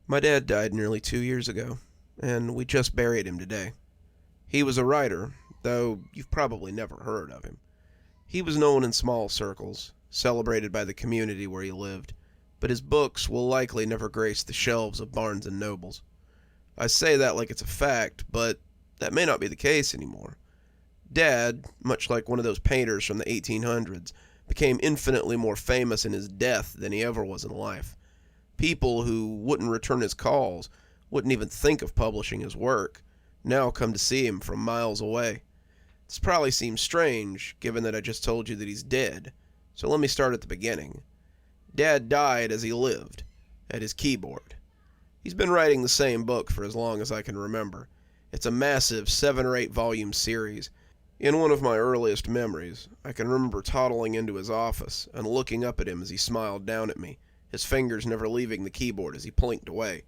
My dad died nearly 2 years ago, and we just buried him today. He was a writer, though you've probably never heard of him. He was known in small circles, celebrated by the community where he lived, but his books will likely never grace the shelves of Barnes and Nobles. I say that like it's a fact, but that may not be the case anymore. Dad, much like one of those painters from the 1800s, became infinitely more famous in his death than he ever was in life. People who wouldn't return his calls, wouldn't even think of publishing his work, now come to see him from miles away. This probably seems strange, given that I just told you that he's dead, so let me start at the beginning. Dad died as he lived, at his keyboard. He's been writing the same book for as long as I can remember. It's a massive 7 or 8 volume series. In one of my earliest memories, I can remember toddling into his office and looking up at him as he smiled down at me, his fingers never leaving the keyboard as he plinked away.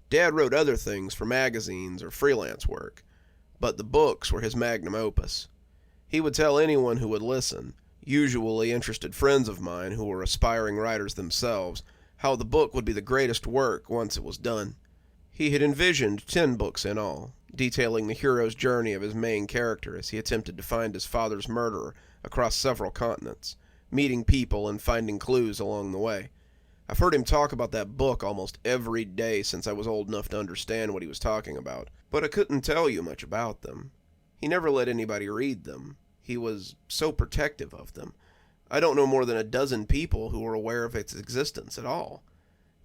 Dad wrote other things for magazines or freelance work, but the books were his magnum opus. He would tell anyone who would listen, usually interested friends of mine who were aspiring writers themselves, how the book would be the greatest work once it was done. He had envisioned 10 books in all, detailing the hero's journey of his main character as he attempted to find his father's murderer across several continents, meeting people and finding clues along the way. I've heard him talk about that book almost every day since I was old enough to understand what he was talking about, but I couldn't tell you much about them. He never let anybody read them. He was so protective of them. I don't know more than a dozen people who were aware of its existence at all.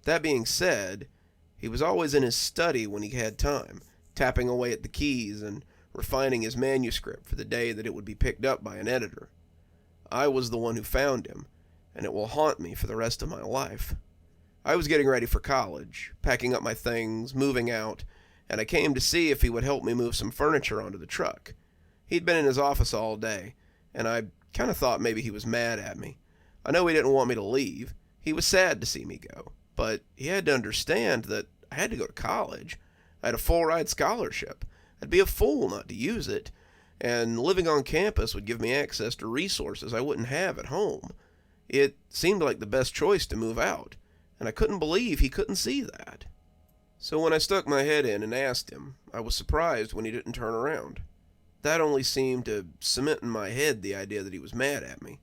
That being said, he was always in his study when he had time, tapping away at the keys and refining his manuscript for the day that it would be picked up by an editor. I was the one who found him, and it will haunt me for the rest of my life. I was getting ready for college, packing up my things, moving out, and I came to see if he would help me move some furniture onto the truck. He'd been in his office all day, and I kind of thought maybe he was mad at me. I know he didn't want me to leave. He was sad to see me go, but he had to understand that I had to go to college. I had a full-ride scholarship. I'd be a fool not to use it, and living on campus would give me access to resources I wouldn't have at home. It seemed like the best choice to move out, and I couldn't believe he couldn't see that. So when I stuck my head in and asked him, I was surprised when he didn't turn around. That only seemed to cement in my head the idea that he was mad at me.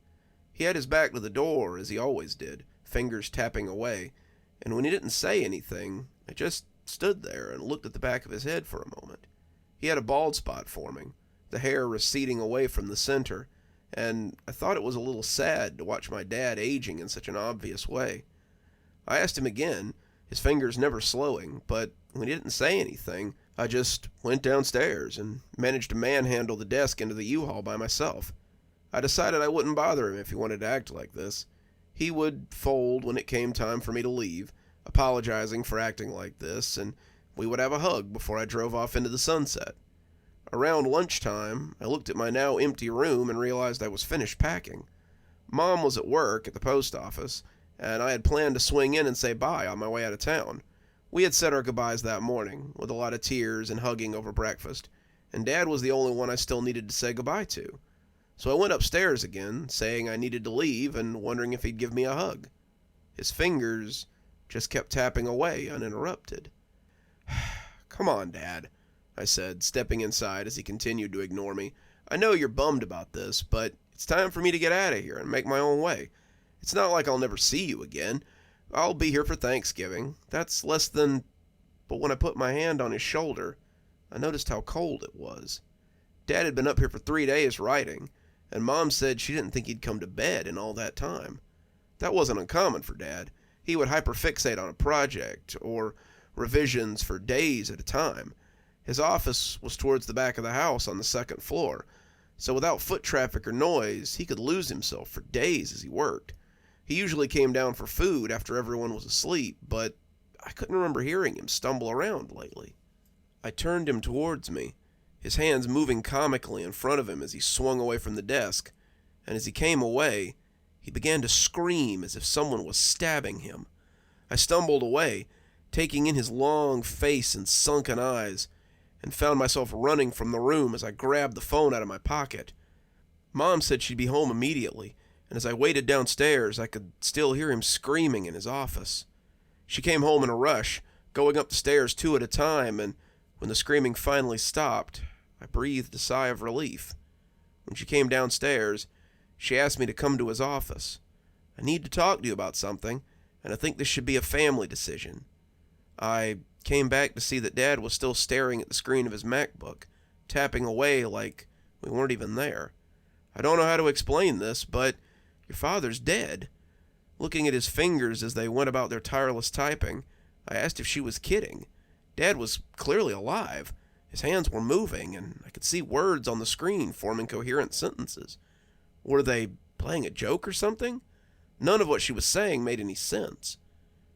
He had his back to the door, as he always did, fingers tapping away, and when he didn't say anything, I just stood there and looked at the back of his head for a moment. He had a bald spot forming, the hair receding away from the center, and I thought it was a little sad to watch my dad aging in such an obvious way. I asked him again, his fingers never slowing, but when he didn't say anything, I just went downstairs and managed to manhandle the desk into the U-Haul by myself. I decided I wouldn't bother him if he wanted to act like this. He would fold when it came time for me to leave, apologizing for acting like this, and we would have a hug before I drove off into the sunset. Around lunchtime, I looked at my now empty room and realized I was finished packing. Mom was at work at the post office, and I had planned to swing in and say bye on my way out of town. We had said our goodbyes that morning, with a lot of tears and hugging over breakfast, and Dad was the only one I still needed to say goodbye to. So I went upstairs again, saying I needed to leave and wondering if he'd give me a hug. His fingers just kept tapping away uninterrupted. "Come on, Dad," I said, stepping inside as he continued to ignore me. "I know you're bummed about this, but it's time for me to get out of here and make my own way. It's not like I'll never see you again. I'll be here for Thanksgiving. That's less than..." But when I put my hand on his shoulder, I noticed how cold it was. Dad had been up here for 3 days writing, and Mom said she didn't think he'd come to bed in all that time. That wasn't uncommon for Dad. He would hyperfixate on a project, or revisions for days at a time. His office was towards the back of the house on the second floor, so without foot traffic or noise, he could lose himself for days as he worked. He usually came down for food after everyone was asleep, but I couldn't remember hearing him stumble around lately. I turned him towards me, his hands moving comically in front of him as he swung away from the desk, and as he came away, he began to scream as if someone was stabbing him. I stumbled away, taking in his long face and sunken eyes, and found myself running from the room as I grabbed the phone out of my pocket. Mom said she'd be home immediately, and as I waited downstairs, I could still hear him screaming in his office. She came home in a rush, going up the stairs 2 at a time, and when the screaming finally stopped, I breathed a sigh of relief. When she came downstairs, she asked me to come to his office. I need to talk to you about something, and I think this should be a family decision. I came back to see that Dad was still staring at the screen of his MacBook, tapping away like we weren't even there. I don't know how to explain this, but your father's dead. Looking at his fingers as they went about their tireless typing, I asked if she was kidding. Dad was clearly alive. His hands were moving, and I could see words on the screen forming coherent sentences. Were they playing a joke or something? None of what she was saying made any sense.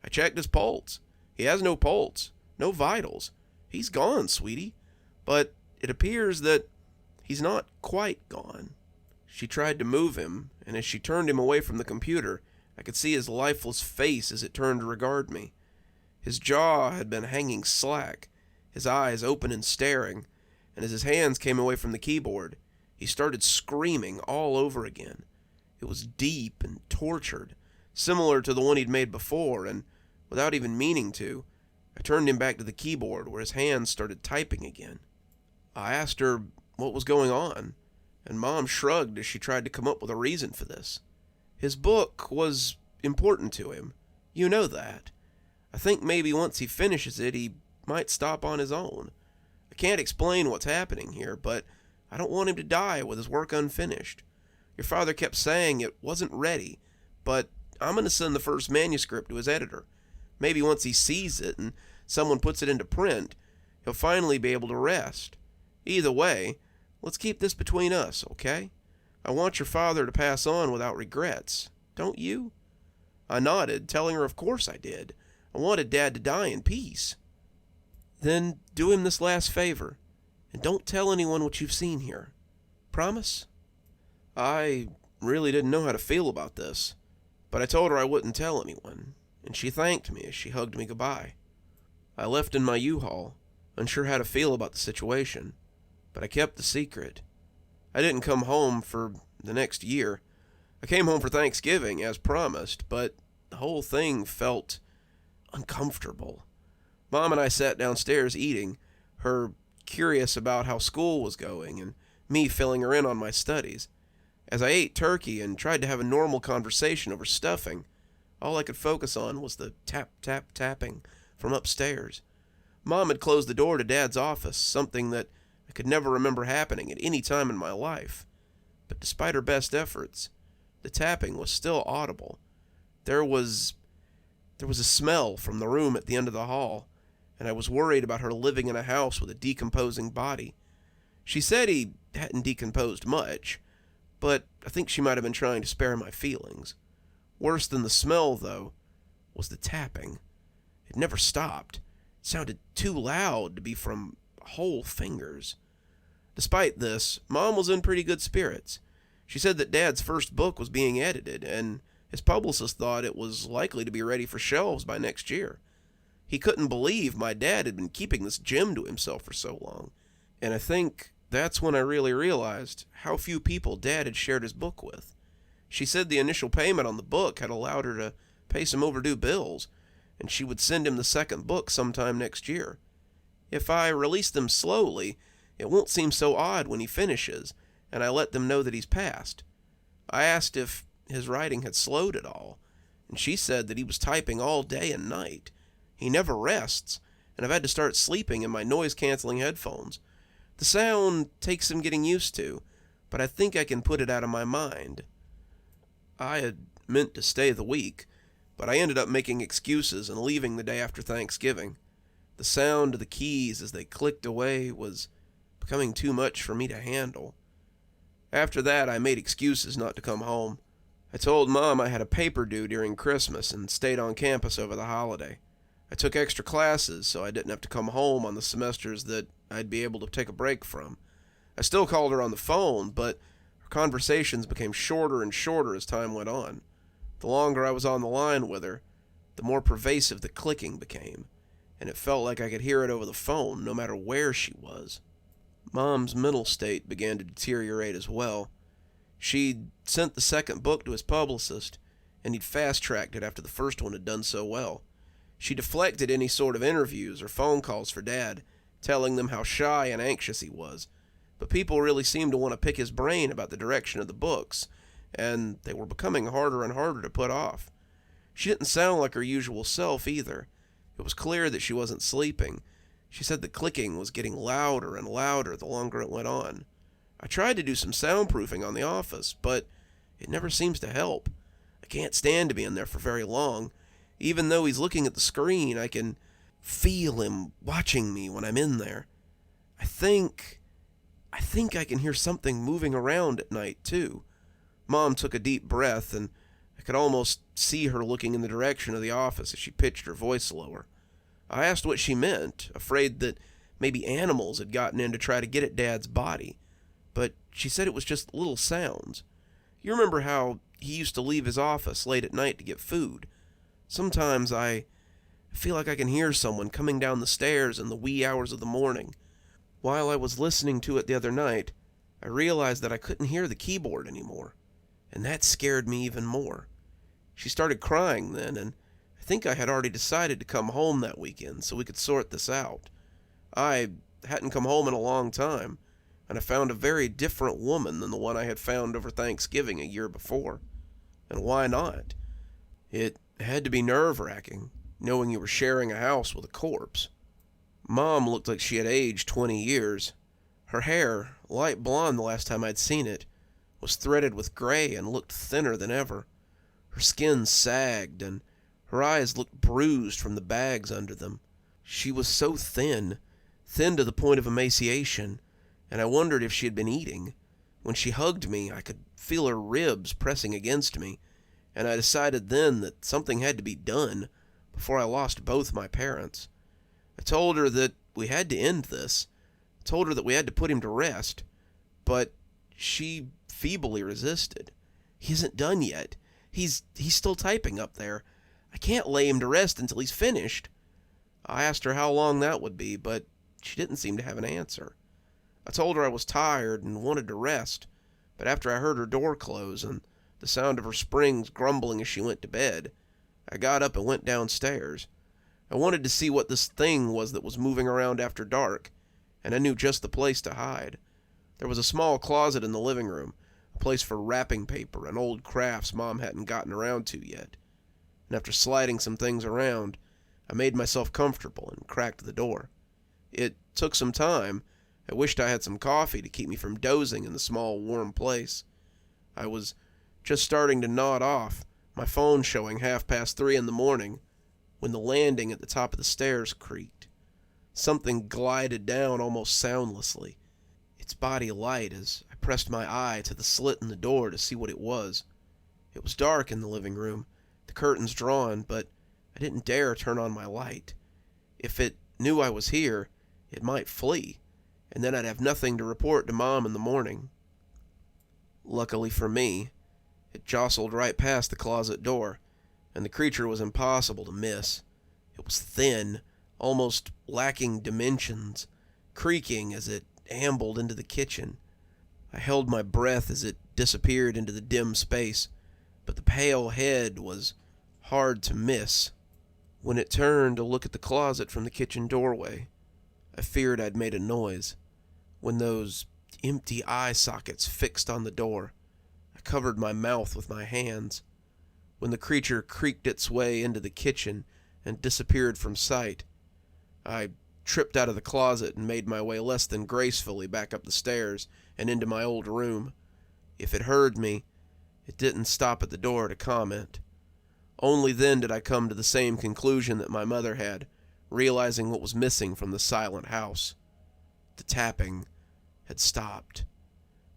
I checked his pulse. He has no pulse, no vitals. He's gone, sweetie. But it appears that he's not quite gone. She tried to move him, and as she turned him away from the computer, I could see his lifeless face as it turned to regard me. His jaw had been hanging slack, his eyes open and staring, and as his hands came away from the keyboard, he started screaming all over again. It was deep and tortured, similar to the one he'd made before, and without even meaning to, I turned him back to the keyboard where his hands started typing again. I asked her what was going on, and Mom shrugged as she tried to come up with a reason for this. His book was important to him. You know that. I think maybe once he finishes it, he might stop on his own. I can't explain what's happening here, but I don't want him to die with his work unfinished. Your father kept saying it wasn't ready, but I'm going to send the first manuscript to his editor. Maybe once he sees it and someone puts it into print, he'll finally be able to rest. Either way, let's keep this between us, okay? I want your father to pass on without regrets, don't you? I nodded, telling her of course I did. I wanted Dad to die in peace. Then do him this last favor, and don't tell anyone what you've seen here. Promise? I really didn't know how to feel about this, but I told her I wouldn't tell anyone, and she thanked me as she hugged me goodbye. I left in my U-Haul, unsure how to feel about the situation, but I kept the secret. I didn't come home for the next year. I came home for Thanksgiving, as promised, but the whole thing felt uncomfortable. Mom and I sat downstairs eating, her curious about how school was going, and me filling her in on my studies. As I ate turkey and tried to have a normal conversation over stuffing, all I could focus on was the tap-tap-tapping from upstairs. Mom had closed the door to Dad's office, something that I could never remember happening at any time in my life. But despite her best efforts, the tapping was still audible. There was a smell from the room at the end of the hall, and I was worried about her living in a house with a decomposing body. She said he hadn't decomposed much, but I think she might have been trying to spare my feelings. Worse than the smell, though, was the tapping. It never stopped. It sounded too loud to be from whole fingers. Despite this, Mom was in pretty good spirits. She said that Dad's first book was being edited, and his publicist thought it was likely to be ready for shelves by next year. He couldn't believe my dad had been keeping this gem to himself for so long, and I think that's when I really realized how few people Dad had shared his book with. She said the initial payment on the book had allowed her to pay some overdue bills, and she would send him the second book sometime next year. If I release them slowly, it won't seem so odd when he finishes, and I let them know that he's passed. I asked if his writing had slowed at all, and she said that he was typing all day and night. He never rests, and I've had to start sleeping in my noise-canceling headphones. The sound takes some getting used to, but I think I can put it out of my mind. I had meant to stay the week, but I ended up making excuses and leaving the day after Thanksgiving. The sound of the keys as they clicked away was becoming too much for me to handle. After that, I made excuses not to come home. I told Mom I had a paper due during Christmas and stayed on campus over the holiday. I took extra classes so I didn't have to come home on the semesters that I'd be able to take a break from. I still called her on the phone, but our conversations became shorter and shorter as time went on. The longer I was on the line with her, the more pervasive the clicking became, and it felt like I could hear it over the phone no matter where she was. Mom's mental state began to deteriorate as well. She'd sent the second book to his publicist, and he'd fast-tracked it after the first one had done so well. She deflected any sort of interviews or phone calls for Dad, telling them how shy and anxious he was. But people really seemed to want to pick his brain about the direction of the books, and they were becoming harder and harder to put off. She didn't sound like her usual self either. It was clear that she wasn't sleeping. She said the clicking was getting louder and louder the longer it went on. I tried to do some soundproofing on the office, but it never seems to help. I can't stand to be in there for very long. Even though he's looking at the screen, I can feel him watching me when I'm in there. I think I can hear something moving around at night, too. Mom took a deep breath, and I could almost see her looking in the direction of the office as she pitched her voice lower. I asked what she meant, afraid that maybe animals had gotten in to try to get at Dad's body. But she said it was just little sounds. You remember how he used to leave his office late at night to get food? Sometimes I feel like I can hear someone coming down the stairs in the wee hours of the morning. While I was listening to it the other night, I realized that I couldn't hear the keyboard anymore, and that scared me even more. She started crying then, and I think I had already decided to come home that weekend so we could sort this out. I hadn't come home in a long time, and I found a very different woman than the one I had found over Thanksgiving a year before. And why not? It had to be nerve-wracking, knowing you were sharing a house with a corpse. Mom looked like she had aged 20 years. Her hair, light blonde the last time I'd seen it, was threaded with gray and looked thinner than ever. Her skin sagged, and her eyes looked bruised from the bags under them. She was so thin to the point of emaciation, and I wondered if she had been eating. When she hugged me, I could feel her ribs pressing against me, and I decided then that something had to be done before I lost both my parents. I told her that we had to end this. I told her that we had to put him to rest, but she feebly resisted. He isn't done yet. He's still typing up there. I can't lay him to rest until he's finished. I asked her how long that would be, but she didn't seem to have an answer. I told her I was tired and wanted to rest, but after I heard her door close and the sound of her springs grumbling as she went to bed, I got up and went downstairs. I wanted to see what this thing was that was moving around after dark, and I knew just the place to hide. There was a small closet in the living room, a place for wrapping paper and old crafts Mom hadn't gotten around to yet. And after sliding some things around, I made myself comfortable and cracked the door. It took some time. I wished I had some coffee to keep me from dozing in the small, warm place. I was just starting to nod off, my phone showing 3:30 in the morning, when the landing at the top of the stairs creaked. Something glided down almost soundlessly, its body light as I pressed my eye to the slit in the door to see what it was. It was dark in the living room, the curtains drawn, but I didn't dare turn on my light. If it knew I was here, it might flee, and then I'd have nothing to report to Mom in the morning. Luckily for me, it jostled right past the closet door, and the creature was impossible to miss. It was thin, almost lacking dimensions, creaking as it ambled into the kitchen. I held my breath as it disappeared into the dim space, but the pale head was hard to miss. When it turned to look at the closet from the kitchen doorway, I feared I'd made a noise. When those empty eye sockets fixed on the door, I covered my mouth with my hands. When the creature creaked its way into the kitchen and disappeared from sight, I tripped out of the closet and made my way less than gracefully back up the stairs and into my old room. If it heard me, it didn't stop at the door to comment. Only then did I come to the same conclusion that my mother had, realizing what was missing from the silent house. The tapping had stopped.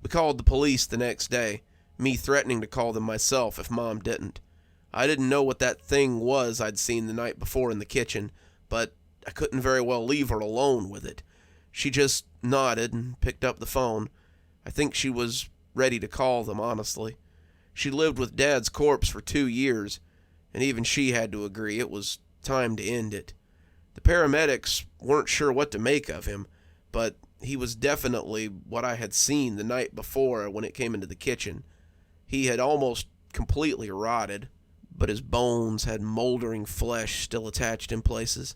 We called the police the next day, me threatening to call them myself if Mom didn't. I didn't know what that thing was I'd seen the night before in the kitchen, but I couldn't very well leave her alone with it. She just nodded and picked up the phone. I think she was ready to call them, honestly. She lived with Dad's corpse for 2 years, and even she had to agree it was time to end it. The paramedics weren't sure what to make of him, but he was definitely what I had seen the night before when it came into the kitchen. He had almost completely rotted, but his bones had moldering flesh still attached in places.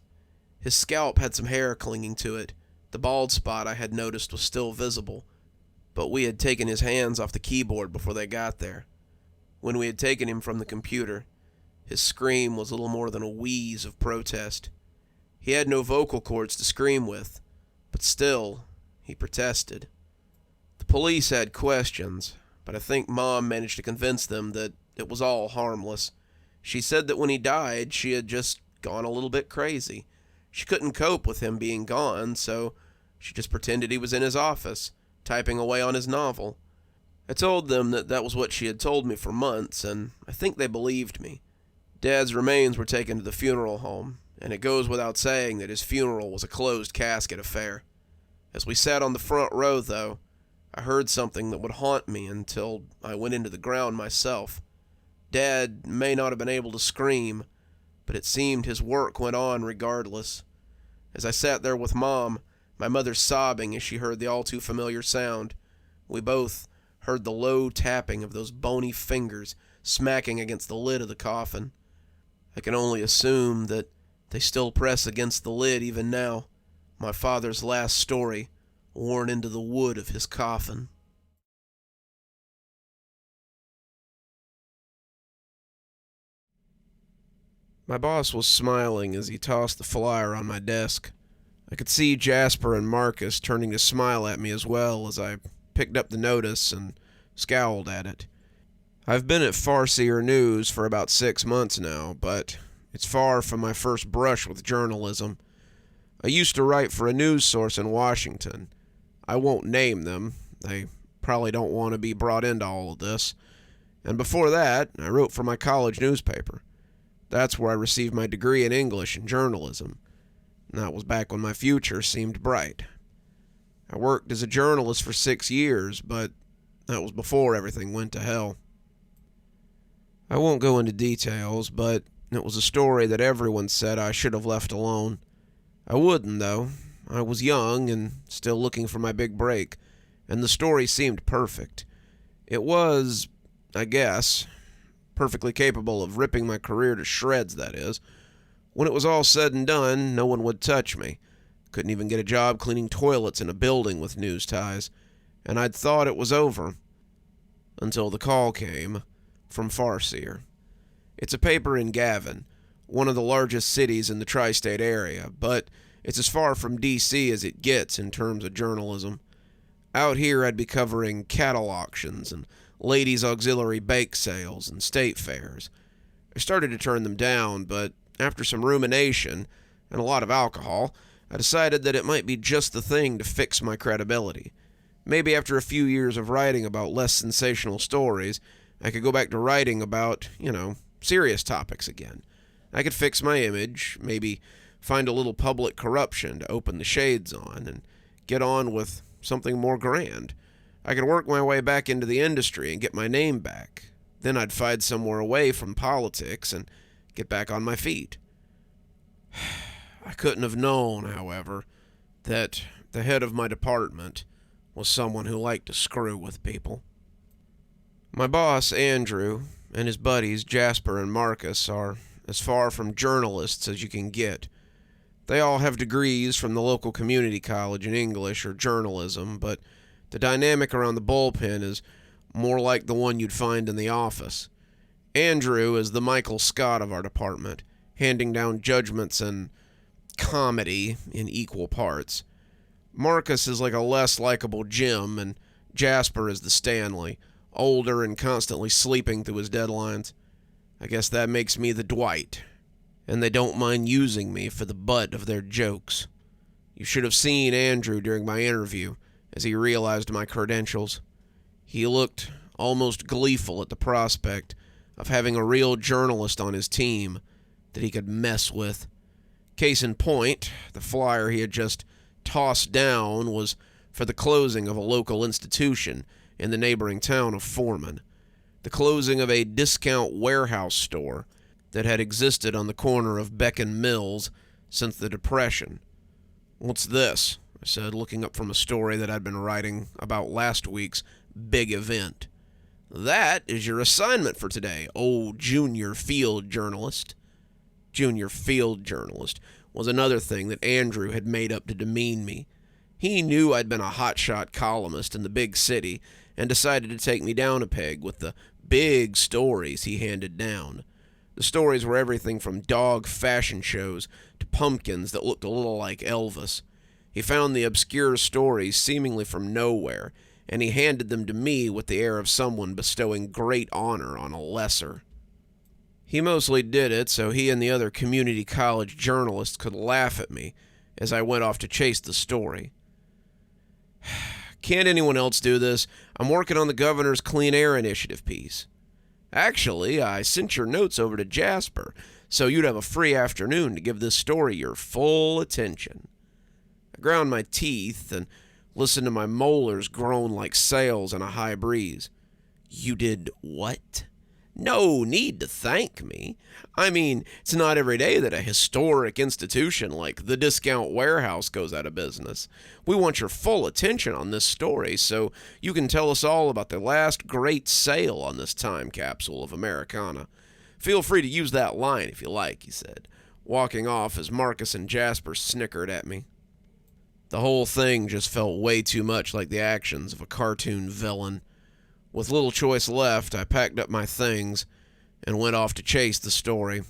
His scalp had some hair clinging to it. The bald spot I had noticed was still visible, but we had taken his hands off the keyboard before they got there. When we had taken him from the computer, his scream was little more than a wheeze of protest. He had no vocal cords to scream with, but still, he protested. The police had questions, but I think Mom managed to convince them that it was all harmless. She said that when he died, she had just gone a little bit crazy. She couldn't cope with him being gone, so she just pretended he was in his office, typing away on his novel. I told them that that was what she had told me for months, and I think they believed me. Dad's remains were taken to the funeral home, and it goes without saying that his funeral was a closed casket affair. As we sat on the front row, though, I heard something that would haunt me until I went into the ground myself. Dad may not have been able to scream, but it seemed his work went on regardless. As I sat there with Mom, my mother sobbing as she heard the all-too-familiar sound, we both heard the low tapping of those bony fingers smacking against the lid of the coffin. I can only assume that they still press against the lid even now, my father's last story worn into the wood of his coffin. My boss was smiling as he tossed the flyer on my desk. I could see Jasper and Marcus turning to smile at me as well as I picked up the notice and scowled at it. I've been at Farseer News for about 6 months now, but it's far from my first brush with journalism. I used to write for a news source in Washington. I won't name them. They probably don't want to be brought into all of this. And before that, I wrote for my college newspaper. That's where I received my degree in English and journalism. And that was back when my future seemed bright. I worked as a journalist for 6 years, but that was before everything went to hell. I won't go into details, but it was a story that everyone said I should have left alone. I wouldn't, though. I was young and still looking for my big break, and the story seemed perfect. It was, I guess, perfectly capable of ripping my career to shreds, that is. When it was all said and done, no one would touch me. Couldn't even get a job cleaning toilets in a building with news ties, and I'd thought it was over. Until the call came from Farseer. It's a paper in Gavin, one of the largest cities in the tri-state area, but it's as far from D.C. as it gets in terms of journalism. Out here I'd be covering cattle auctions and ladies' auxiliary bake sales and state fairs. I started to turn them down, but after some rumination and a lot of alcohol, I decided that it might be just the thing to fix my credibility. Maybe after a few years of writing about less sensational stories, I could go back to writing about, serious topics again. I could fix my image, maybe find a little public corruption to open the shades on, and get on with something more grand. I could work my way back into the industry and get my name back. Then I'd find somewhere away from politics and get back on my feet. I couldn't have known, however, that the head of my department was someone who liked to screw with people. My boss, Andrew, and his buddies, Jasper and Marcus, are as far from journalists as you can get. They all have degrees from the local community college in English or journalism, but the dynamic around the bullpen is more like the one you'd find in the office. Andrew is the Michael Scott of our department, handing down judgments and comedy in equal parts. Marcus is like a less likable Jim, and Jasper is the Stanley, older and constantly sleeping through his deadlines. I guess that makes me the Dwight, and they don't mind using me for the butt of their jokes. You should have seen Andrew during my interview as he realized my credentials. He looked almost gleeful at the prospect of having a real journalist on his team that he could mess with. Case in point, the flyer he had just tossed down was for the closing of a local institution in the neighboring town of Foreman. The closing of a discount warehouse store that had existed on the corner of Beck and Mills since the Depression. "What's this?" I said, looking up from a story that I'd been writing about last week's big event. That is your assignment for today, old junior field journalist. Junior field journalist was another thing that Andrew had made up to demean me. He knew I'd been a hotshot columnist in the big city and decided to take me down a peg with the big stories he handed down. The stories were everything from dog fashion shows to pumpkins that looked a little like Elvis. He found the obscure stories seemingly from nowhere, and he handed them to me with the air of someone bestowing great honor on a lesser. He mostly did it so he and the other community college journalists could laugh at me as I went off to chase the story. Can't anyone else do this? I'm working on the governor's Clean Air Initiative piece. Actually, I sent your notes over to Jasper, so you'd have a free afternoon to give this story your full attention. I ground my teeth and listened to my molars groan like sails in a high breeze. You did what? No need to thank me. I mean, it's not every day that a historic institution like the Discount Warehouse goes out of business. We want your full attention on this story so you can tell us all about the last great sale on this time capsule of Americana. Feel free to use that line if you like, he said, walking off as Marcus and Jasper snickered at me. The whole thing just felt way too much like the actions of a cartoon villain. With little choice left, I packed up my things and went off to chase the story.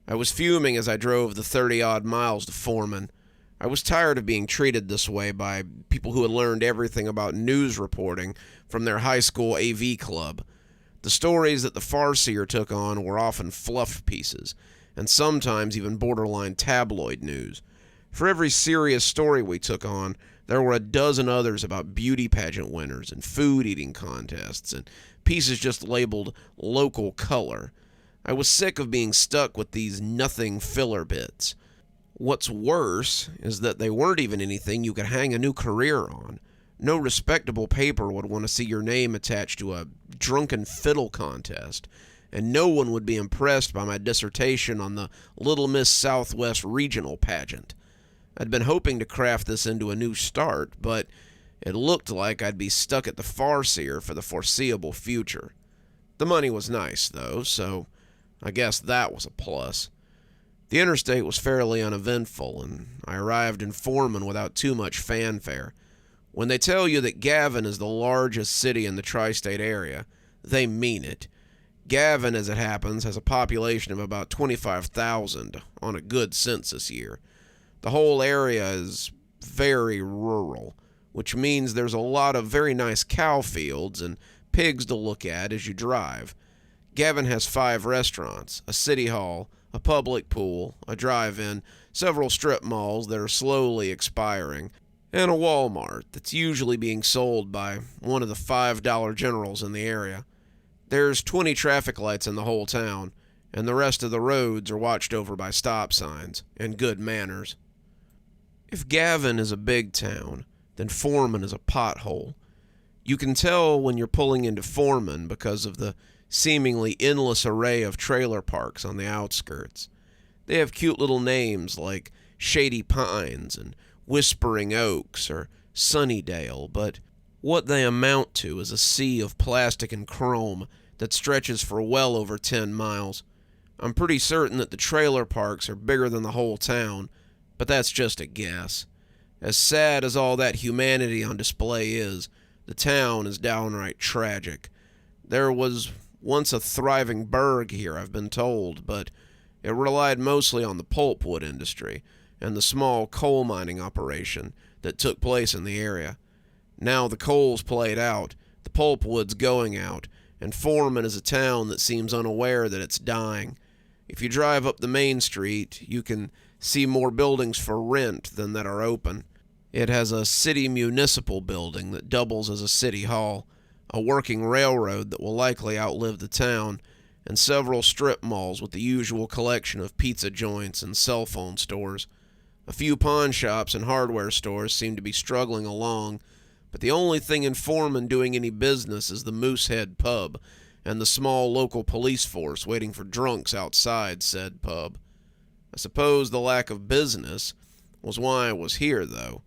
I was fuming as I drove the 30-odd miles to Foreman. I was tired of being treated this way by people who had learned everything about news reporting from their high school AV club. The stories that the farseer took on were often fluff pieces, and sometimes even borderline tabloid news. For every serious story we took on, there were a dozen others about beauty pageant winners and food eating contests and pieces just labeled local color. I was sick of being stuck with these nothing filler bits. What's worse is that they weren't even anything you could hang a new career on. No respectable paper would want to see your name attached to a drunken fiddle contest, and no one would be impressed by my dissertation on the Little Miss Southwest regional pageant. I'd been hoping to craft this into a new start, but it looked like I'd be stuck at the farseer for the foreseeable future. The money was nice, though, so I guess that was a plus. The interstate was fairly uneventful, and I arrived in Foreman without too much fanfare. When they tell you that Gavin is the largest city in the tri-state area, they mean it. Gavin, as it happens, has a population of about 25,000 on a good census year. The whole area is very rural, which means there's a lot of very nice cow fields and pigs to look at as you drive. Gavin has 5 restaurants, a city hall, a public pool, a drive-in, several strip malls that are slowly expiring, and a Walmart that's usually being sold by one of the $5 generals in the area. There's 20 traffic lights in the whole town, and the rest of the roads are watched over by stop signs and good manners. If Gavin is a big town, then Foreman is a pothole. You can tell when you're pulling into Foreman because of the seemingly endless array of trailer parks on the outskirts. They have cute little names like Shady Pines and Whispering Oaks or Sunnydale, but what they amount to is a sea of plastic and chrome that stretches for well over 10 miles. I'm pretty certain that the trailer parks are bigger than the whole town, but that's just a guess. As sad as all that humanity on display is, the town is downright tragic. There was once a thriving burg here, I've been told, but it relied mostly on the pulpwood industry and the small coal mining operation that took place in the area. Now the coal's played out, the pulpwood's going out, and Foreman is a town that seems unaware that it's dying. If you drive up the main street, you can see more buildings for rent than that are open. It has a city municipal building that doubles as a city hall, a working railroad that will likely outlive the town, and several strip malls with the usual collection of pizza joints and cell phone stores. A few pawn shops and hardware stores seem to be struggling along, but the only thing in Foreman doing any business is the Moosehead Pub and the small local police force waiting for drunks outside said pub. I suppose the lack of business was why I was here, though.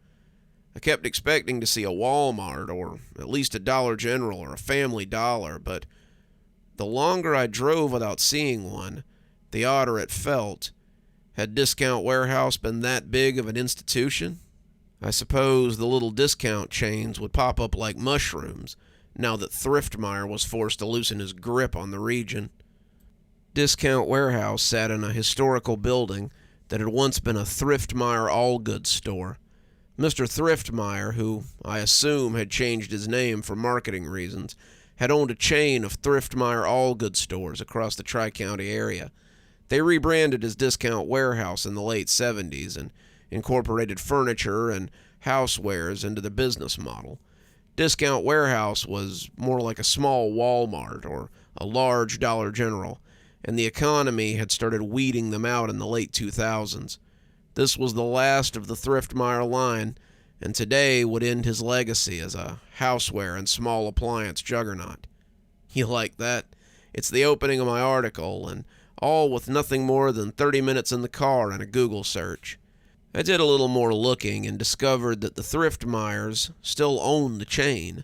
I kept expecting to see a Walmart or at least a Dollar General or a Family Dollar, but the longer I drove without seeing one, the odder it felt. Had Discount Warehouse been that big of an institution? I suppose the little discount chains would pop up like mushrooms now that Thriftmeyer was forced to loosen his grip on the region. Discount Warehouse sat in a historical building that had once been a Thriftmeyer all-goods store. Mr. Thriftmeyer, who I assume had changed his name for marketing reasons, had owned a chain of Thriftmeyer all-goods stores across the Tri-County area. They rebranded as Discount Warehouse in the late 70s and incorporated furniture and housewares into the business model. Discount Warehouse was more like a small Walmart or a large Dollar General, and the economy had started weeding them out in the late 2000s. This was the last of the Thriftmeyer line, and today would end his legacy as a houseware and small appliance juggernaut. You like that? It's the opening of my article, and all with nothing more than 30 minutes in the car and a Google search. I did a little more looking and discovered that the Thriftmeyers still owned the chain.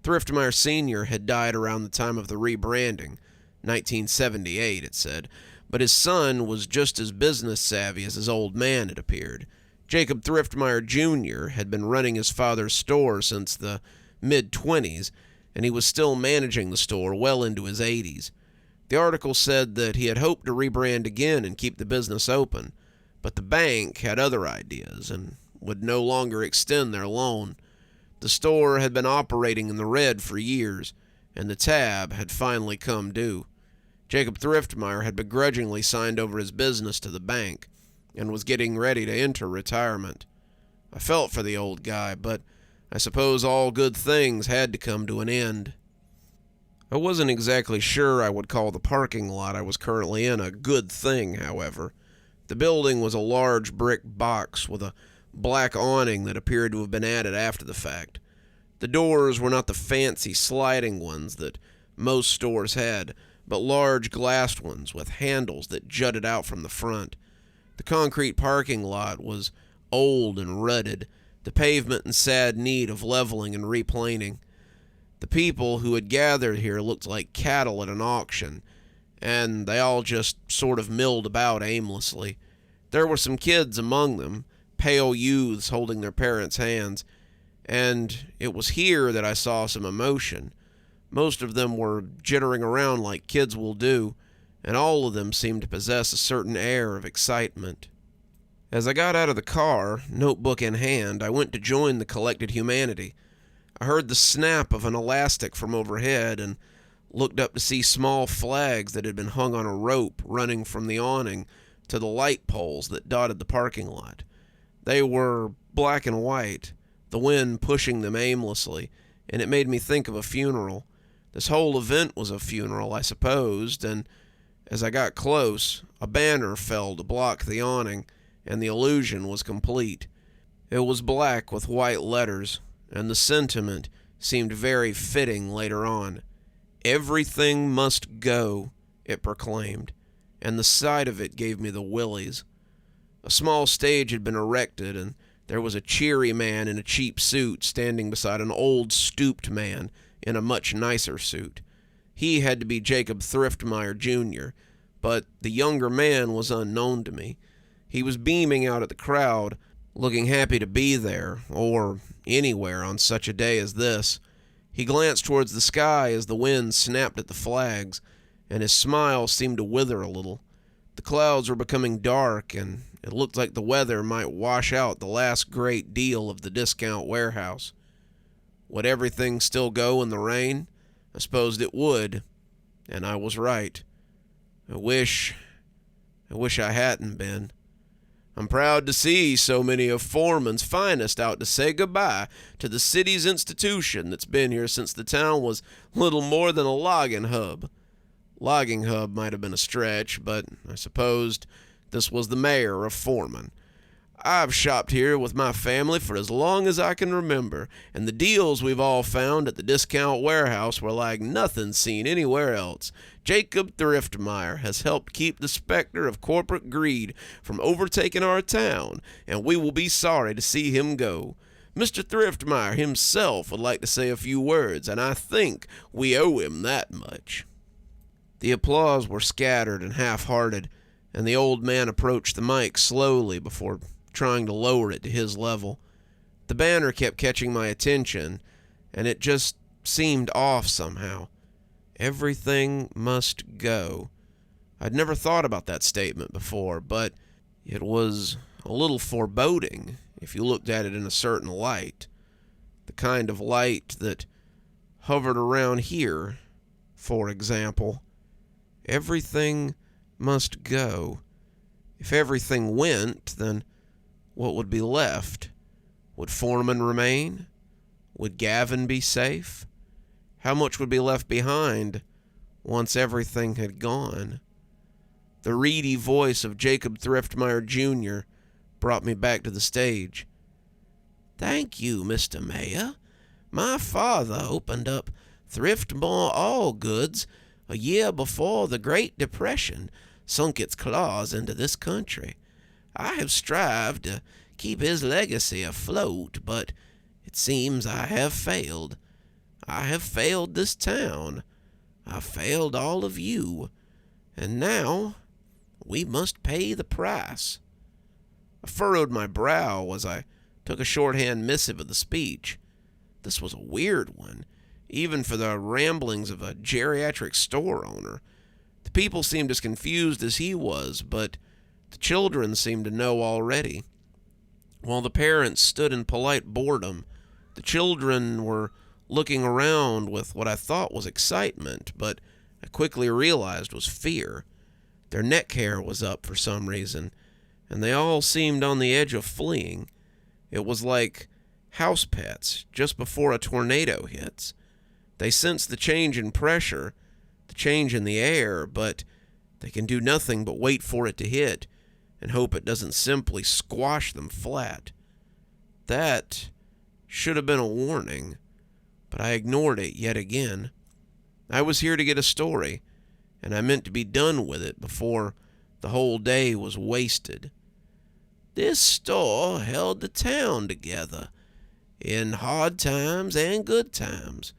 Thriftmeyer Sr. had died around the time of the rebranding, 1978 it said, but his son was just as business savvy as his old man, it appeared. Jacob Thriftmeyer Jr. had been running his father's store since the mid-20s, and he was still managing the store well into his 80s. The article said that he had hoped to rebrand again and keep the business open, but the bank had other ideas and would no longer extend their loan. The store had been operating in the red for years, and the tab had finally come due. Jacob Thriftmeyer had begrudgingly signed over his business to the bank and was getting ready to enter retirement. I felt for the old guy, but I suppose all good things had to come to an end. I wasn't exactly sure I would call the parking lot I was currently in a good thing, however. The building was a large brick box with a black awning that appeared to have been added after the fact. The doors were not the fancy sliding ones that most stores had, but large glassed ones with handles that jutted out from the front. The concrete parking lot was old and rutted, the pavement in sad need of leveling and replaning. The people who had gathered here looked like cattle at an auction, and they all just sort of milled about aimlessly. There were some kids among them, pale youths holding their parents' hands, and it was here that I saw some emotion. Most of them were jittering around like kids will do, and all of them seemed to possess a certain air of excitement. As I got out of the car, notebook in hand, I went to join the collected humanity. I heard the snap of an elastic from overhead and looked up to see small flags that had been hung on a rope running from the awning to the light poles that dotted the parking lot. They were black and white, the wind pushing them aimlessly, and it made me think of a funeral. This whole event was a funeral, I supposed, and as I got close, a banner fell to block the awning, and the illusion was complete. It was black with white letters, and the sentiment seemed very fitting later on. "Everything must go," it proclaimed, and the sight of it gave me the willies. A small stage had been erected, and there was a cheery man in a cheap suit standing beside an old, stooped man in a much nicer suit. He had to be Jacob Thriftmeyer Jr., but the younger man was unknown to me. He was beaming out at the crowd, looking happy to be there, or anywhere on such a day as this. He glanced towards the sky as the wind snapped at the flags, and his smile seemed to wither a little. The clouds were becoming dark, and it looked like the weather might wash out the last great deal of the Discount Warehouse. Would everything still go in the rain? I supposed it would, and I was right. I wish I hadn't been. I'm proud to see so many of Foreman's finest out to say goodbye to the city's institution that's been here since the town was little more than a logging hub. Logging hub might have been a stretch, but I supposed this was the mayor of Foreman. I've shopped here with my family for as long as I can remember, and the deals we've all found at the Discount Warehouse were like nothing seen anywhere else. Jacob Thriftmeyer has helped keep the specter of corporate greed from overtaking our town, and we will be sorry to see him go. Mr. Thriftmeyer himself would like to say a few words, and I think we owe him that much." The applause were scattered and half-hearted, and the old man approached the mic slowly before trying to lower it to his level. The banner kept catching my attention, and it just seemed off somehow. Everything must go. I'd never thought about that statement before, but it was a little foreboding if you looked at it in a certain light. The kind of light that hovered around here, for example. Everything must go. If everything went, then what would be left? Would Foreman remain? Would Gavin be safe? How much would be left behind once everything had gone? The reedy voice of Jacob Thriftmeyer, Jr. brought me back to the stage. "Thank you, Mr. Mayor. My father opened up Thriftmore All Goods a year before the Great Depression sunk its claws into this country. I have strived to keep his legacy afloat, but it seems I have failed. I have failed this town. I failed all of you. And now we must pay the price." I furrowed my brow as I took a shorthand missive of the speech. This was a weird one, even for the ramblings of a geriatric store owner. The people seemed as confused as he was, but the children seemed to know already. While the parents stood in polite boredom, the children were looking around with what I thought was excitement, but I quickly realized was fear. Their neck hair was up for some reason, and they all seemed on the edge of fleeing. It was like house pets just before a tornado hits. They sense the change in pressure, the change in the air, but they can do nothing but wait for it to hit and hope it doesn't simply squash them flat. That should have been a warning, but I ignored it yet again. I was here to get a story, and I meant to be done with it before the whole day was wasted. "This store held the town together, in hard times and good times.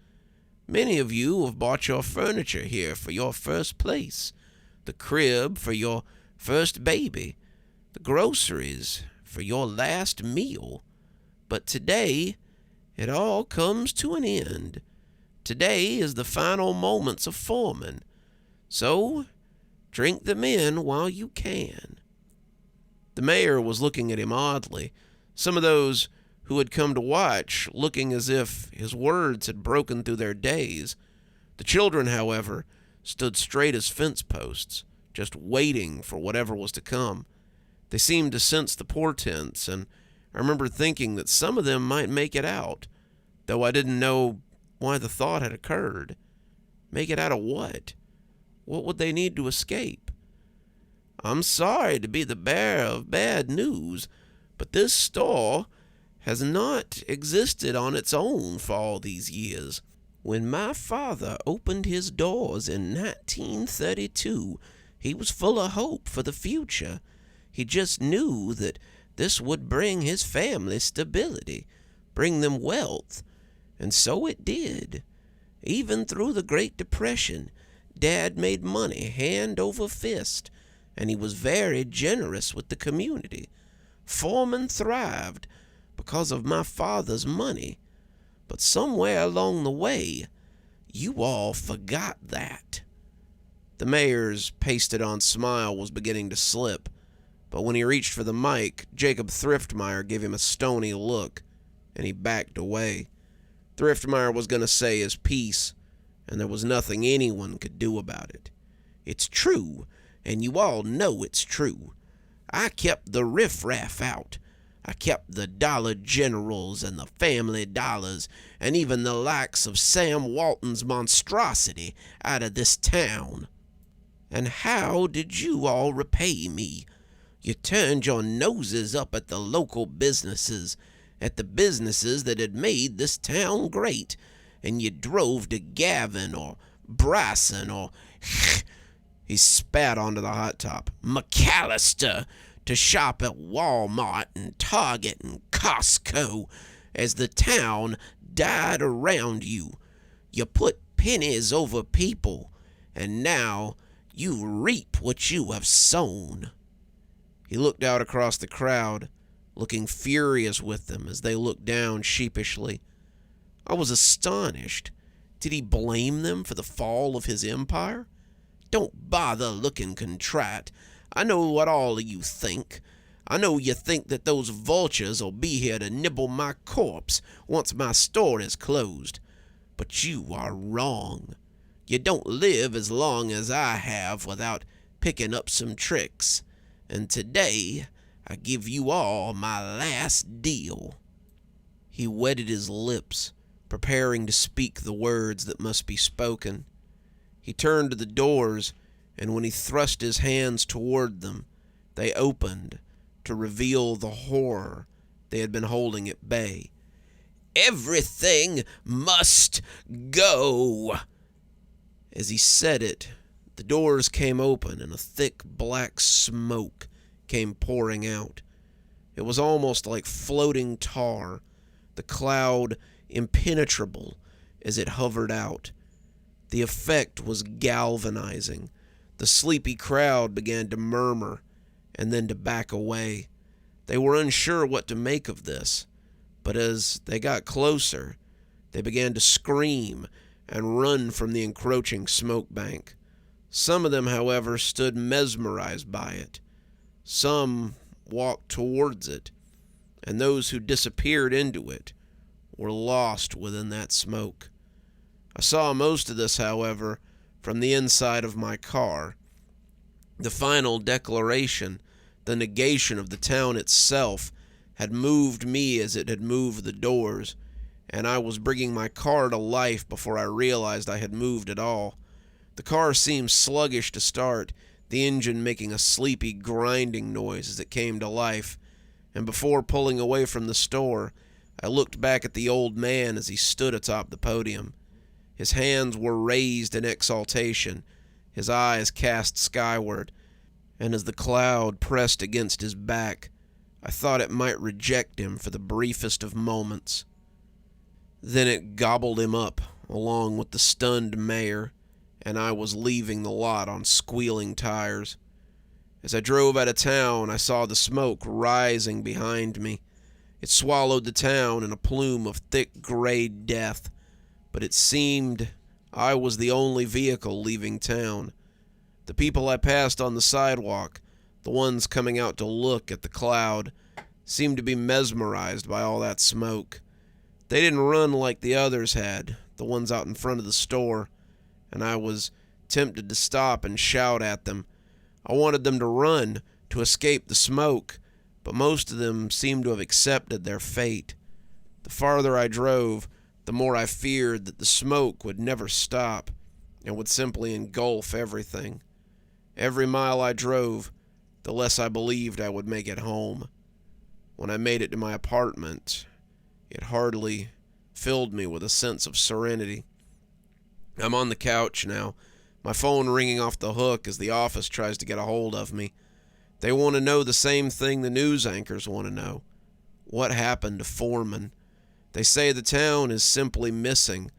Many of you have bought your furniture here for your first place, the crib for your first baby, the groceries for your last meal. But today, it all comes to an end. Today is the final moments of Foreman. So, drink them in while you can." The mayor was looking at him oddly, some of those who had come to watch looking as if his words had broken through their daze. The children, however, stood straight as fence posts, just waiting for whatever was to come. They seemed to sense the portents, and I remember thinking that some of them might make it out, though I didn't know why the thought had occurred. Make it out of what? What would they need to escape? "I'm sorry to be the bearer of bad news, but this store has not existed on its own for all these years. When my father opened his doors in 1932, he was full of hope for the future. He just knew that this would bring his family stability, bring them wealth, and so it did. Even through the Great Depression, Dad made money hand over fist, and he was very generous with the community. Foreman thrived because of my father's money. But somewhere along the way, you all forgot that." The mayor's pasted-on smile was beginning to slip, but when he reached for the mic, Jacob Thriftmeyer gave him a stony look, and he backed away. Thriftmeyer was going to say his piece, and there was nothing anyone could do about it. "It's true, and you all know it's true. I kept the riffraff out. I kept the Dollar Generals and the Family Dollars and even the likes of Sam Walton's monstrosity out of this town. And how did you all repay me? You turned your noses up at the local businesses, at the businesses that had made this town great, and you drove to Gavin or Bryson or he spat onto the hot top, McAllister, to shop at Walmart and Target and Costco, as the town died around you. You put pennies over people, and now you reap what you have sown." He looked out across the crowd, looking furious with them as they looked down sheepishly. I was astonished. Did he blame them for the fall of his empire? "Don't bother looking contrite. I know what all of you think. I know you think that those vultures will be here to nibble my corpse once my store is closed. But you are wrong. You don't live as long as I have without picking up some tricks. And today, I give you all my last deal." He wetted his lips, preparing to speak the words that must be spoken. He turned to the doors, and when he thrust his hands toward them, they opened to reveal the horror they had been holding at bay. "Everything must go." As he said it, the doors came open and a thick black smoke came pouring out. It was almost like floating tar, the cloud impenetrable as it hovered out. The effect was galvanizing. The sleepy crowd began to murmur and then to back away. They were unsure what to make of this, but as they got closer, they began to scream and run from the encroaching smoke bank. Some of them, however, stood mesmerized by it. Some walked towards it, and those who disappeared into it were lost within that smoke. I saw most of this, however, from the inside of my car. The final declaration, the negation of the town itself, had moved me as it had moved the doors, and I was bringing my car to life before I realized I had moved at all. The car seemed sluggish to start, the engine making a sleepy grinding noise as it came to life, and before pulling away from the store, I looked back at the old man as he stood atop the podium. His hands were raised in exaltation, his eyes cast skyward, and as the cloud pressed against his back, I thought it might reject him for the briefest of moments. Then it gobbled him up, along with the stunned mayor, and I was leaving the lot on squealing tires. As I drove out of town, I saw the smoke rising behind me. It swallowed the town in a plume of thick gray death, but it seemed I was the only vehicle leaving town. The people I passed on the sidewalk, the ones coming out to look at the cloud, seemed to be mesmerized by all that smoke. They didn't run like the others had, the ones out in front of the store, and I was tempted to stop and shout at them. I wanted them to run, to escape the smoke, but most of them seemed to have accepted their fate. The farther I drove, the more I feared that the smoke would never stop and would simply engulf everything. Every mile I drove, the less I believed I would make it home. When I made it to my apartment, it hardly filled me with a sense of serenity. I'm on the couch now, my phone ringing off the hook as the office tries to get a hold of me. They want to know the same thing the news anchors want to know. What happened to Foreman? They say the town is simply missing,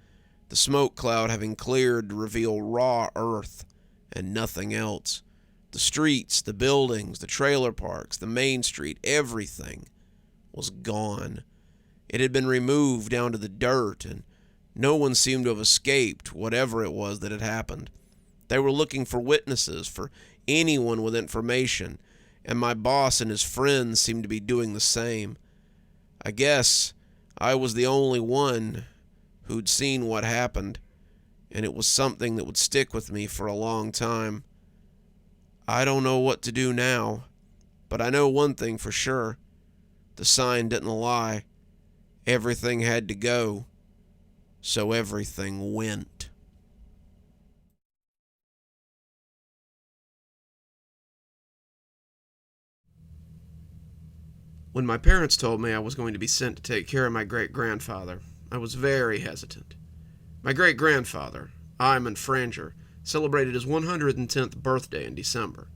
the smoke cloud having cleared to reveal raw earth and nothing else. The streets, the buildings, the trailer parks, the main street, everything was gone. It had been removed down to the dirt, and no one seemed to have escaped whatever it was that had happened. They were looking for witnesses, for anyone with information, and my boss and his friends seemed to be doing the same. I guess I was the only one who'd seen what happened, and it was something that would stick with me for a long time. I don't know what to do now, but I know one thing for sure. The sign didn't lie. Everything had to go, so everything went. When my parents told me I was going to be sent to take care of my great-grandfather, I was very hesitant. My great-grandfather, Iman Franger, celebrated his 110th birthday in December.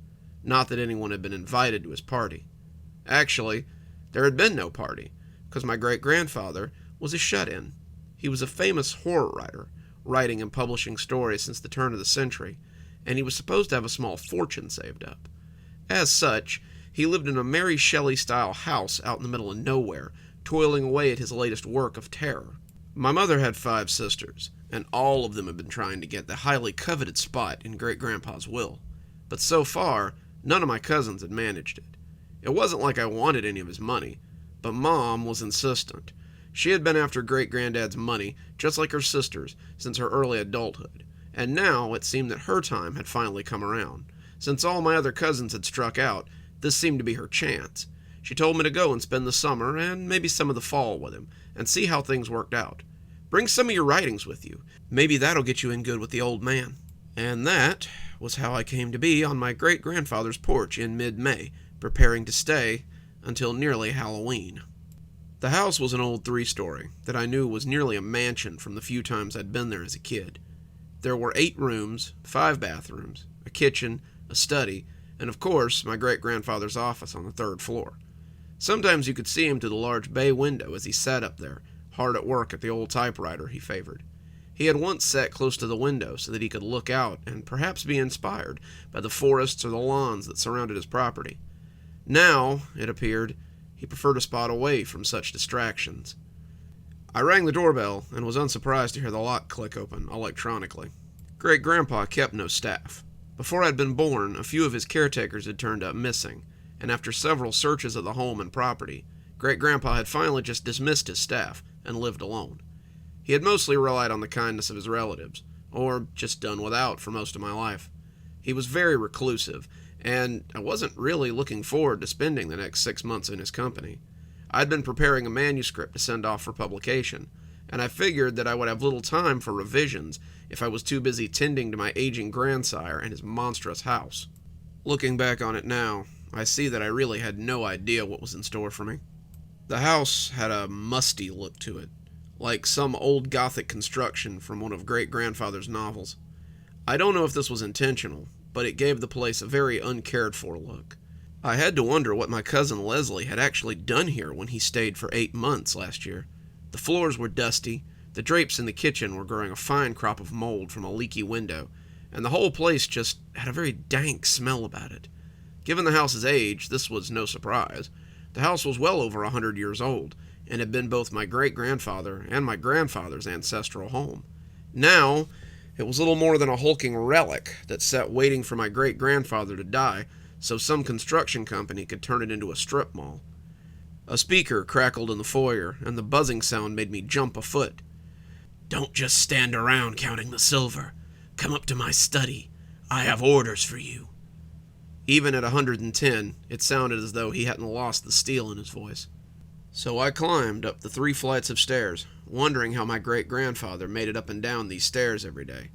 Not that anyone had been invited to his party. Actually, there had been no party, because my great-grandfather was a shut-in. He was a famous horror writer, writing and publishing stories since the turn of the century, and he was supposed to have a small fortune saved up. As such, he lived in a Mary Shelley-style house out in the middle of nowhere, toiling away at his latest work of terror. My mother had 5 sisters, and all of them had been trying to get the highly coveted spot in Great-Grandpa's will. But so far, none of my cousins had managed it. It wasn't like I wanted any of his money, but Mom was insistent. She had been after Great-Granddad's money, just like her sisters, since her early adulthood, and now it seemed that her time had finally come around. Since all my other cousins had struck out, this seemed to be her chance. She told me to go and spend the summer, and maybe some of the fall with him, and see how things worked out. Bring some of your writings with you. Maybe that'll get you in good with the old man. And that was how I came to be on my great-grandfather's porch in mid-May, preparing to stay until nearly Halloween. The house was an old 3-story that I knew was nearly a mansion from the few times I'd been there as a kid. There were 8 rooms, 5 bathrooms, a kitchen, a study, and of course my great-grandfather's office on the 3rd floor. Sometimes you could see him through the large bay window as he sat up there, hard at work at the old typewriter he favored. He had once sat close to the window so that he could look out and perhaps be inspired by the forests or the lawns that surrounded his property. Now, it appeared, he preferred a spot away from such distractions. I rang the doorbell and was unsurprised to hear the lock click open electronically. Great-Grandpa kept no staff. Before I'd been born, a few of his caretakers had turned up missing, and after several searches of the home and property, Great-Grandpa had finally just dismissed his staff and lived alone. He had mostly relied on the kindness of his relatives, or just done without for most of my life. He was very reclusive, and I wasn't really looking forward to spending the next 6 months in his company. I'd been preparing a manuscript to send off for publication, and I figured that I would have little time for revisions if I was too busy tending to my aging grandsire and his monstrous house. Looking back on it now, I see that I really had no idea what was in store for me. The house had a musty look to it, like some old Gothic construction from one of Great-Grandfather's novels. I don't know if this was intentional, but it gave the place a very uncared-for look. I had to wonder what my cousin Leslie had actually done here when he stayed for 8 months last year. The floors were dusty, the drapes in the kitchen were growing a fine crop of mold from a leaky window, and the whole place just had a very dank smell about it. Given the house's age, this was no surprise. The house was well over 100 years old, and had been both my great-grandfather and my grandfather's ancestral home. Now, it was little more than a hulking relic that sat waiting for my great-grandfather to die so some construction company could turn it into a strip mall. A speaker crackled in the foyer, and the buzzing sound made me jump a foot. "Don't just stand around counting the silver. Come up to my study. I have orders for you." Even at 110, it sounded as though he hadn't lost the steel in his voice. So I climbed up the 3 flights of stairs, wondering how my great-grandfather made it up and down these stairs every day.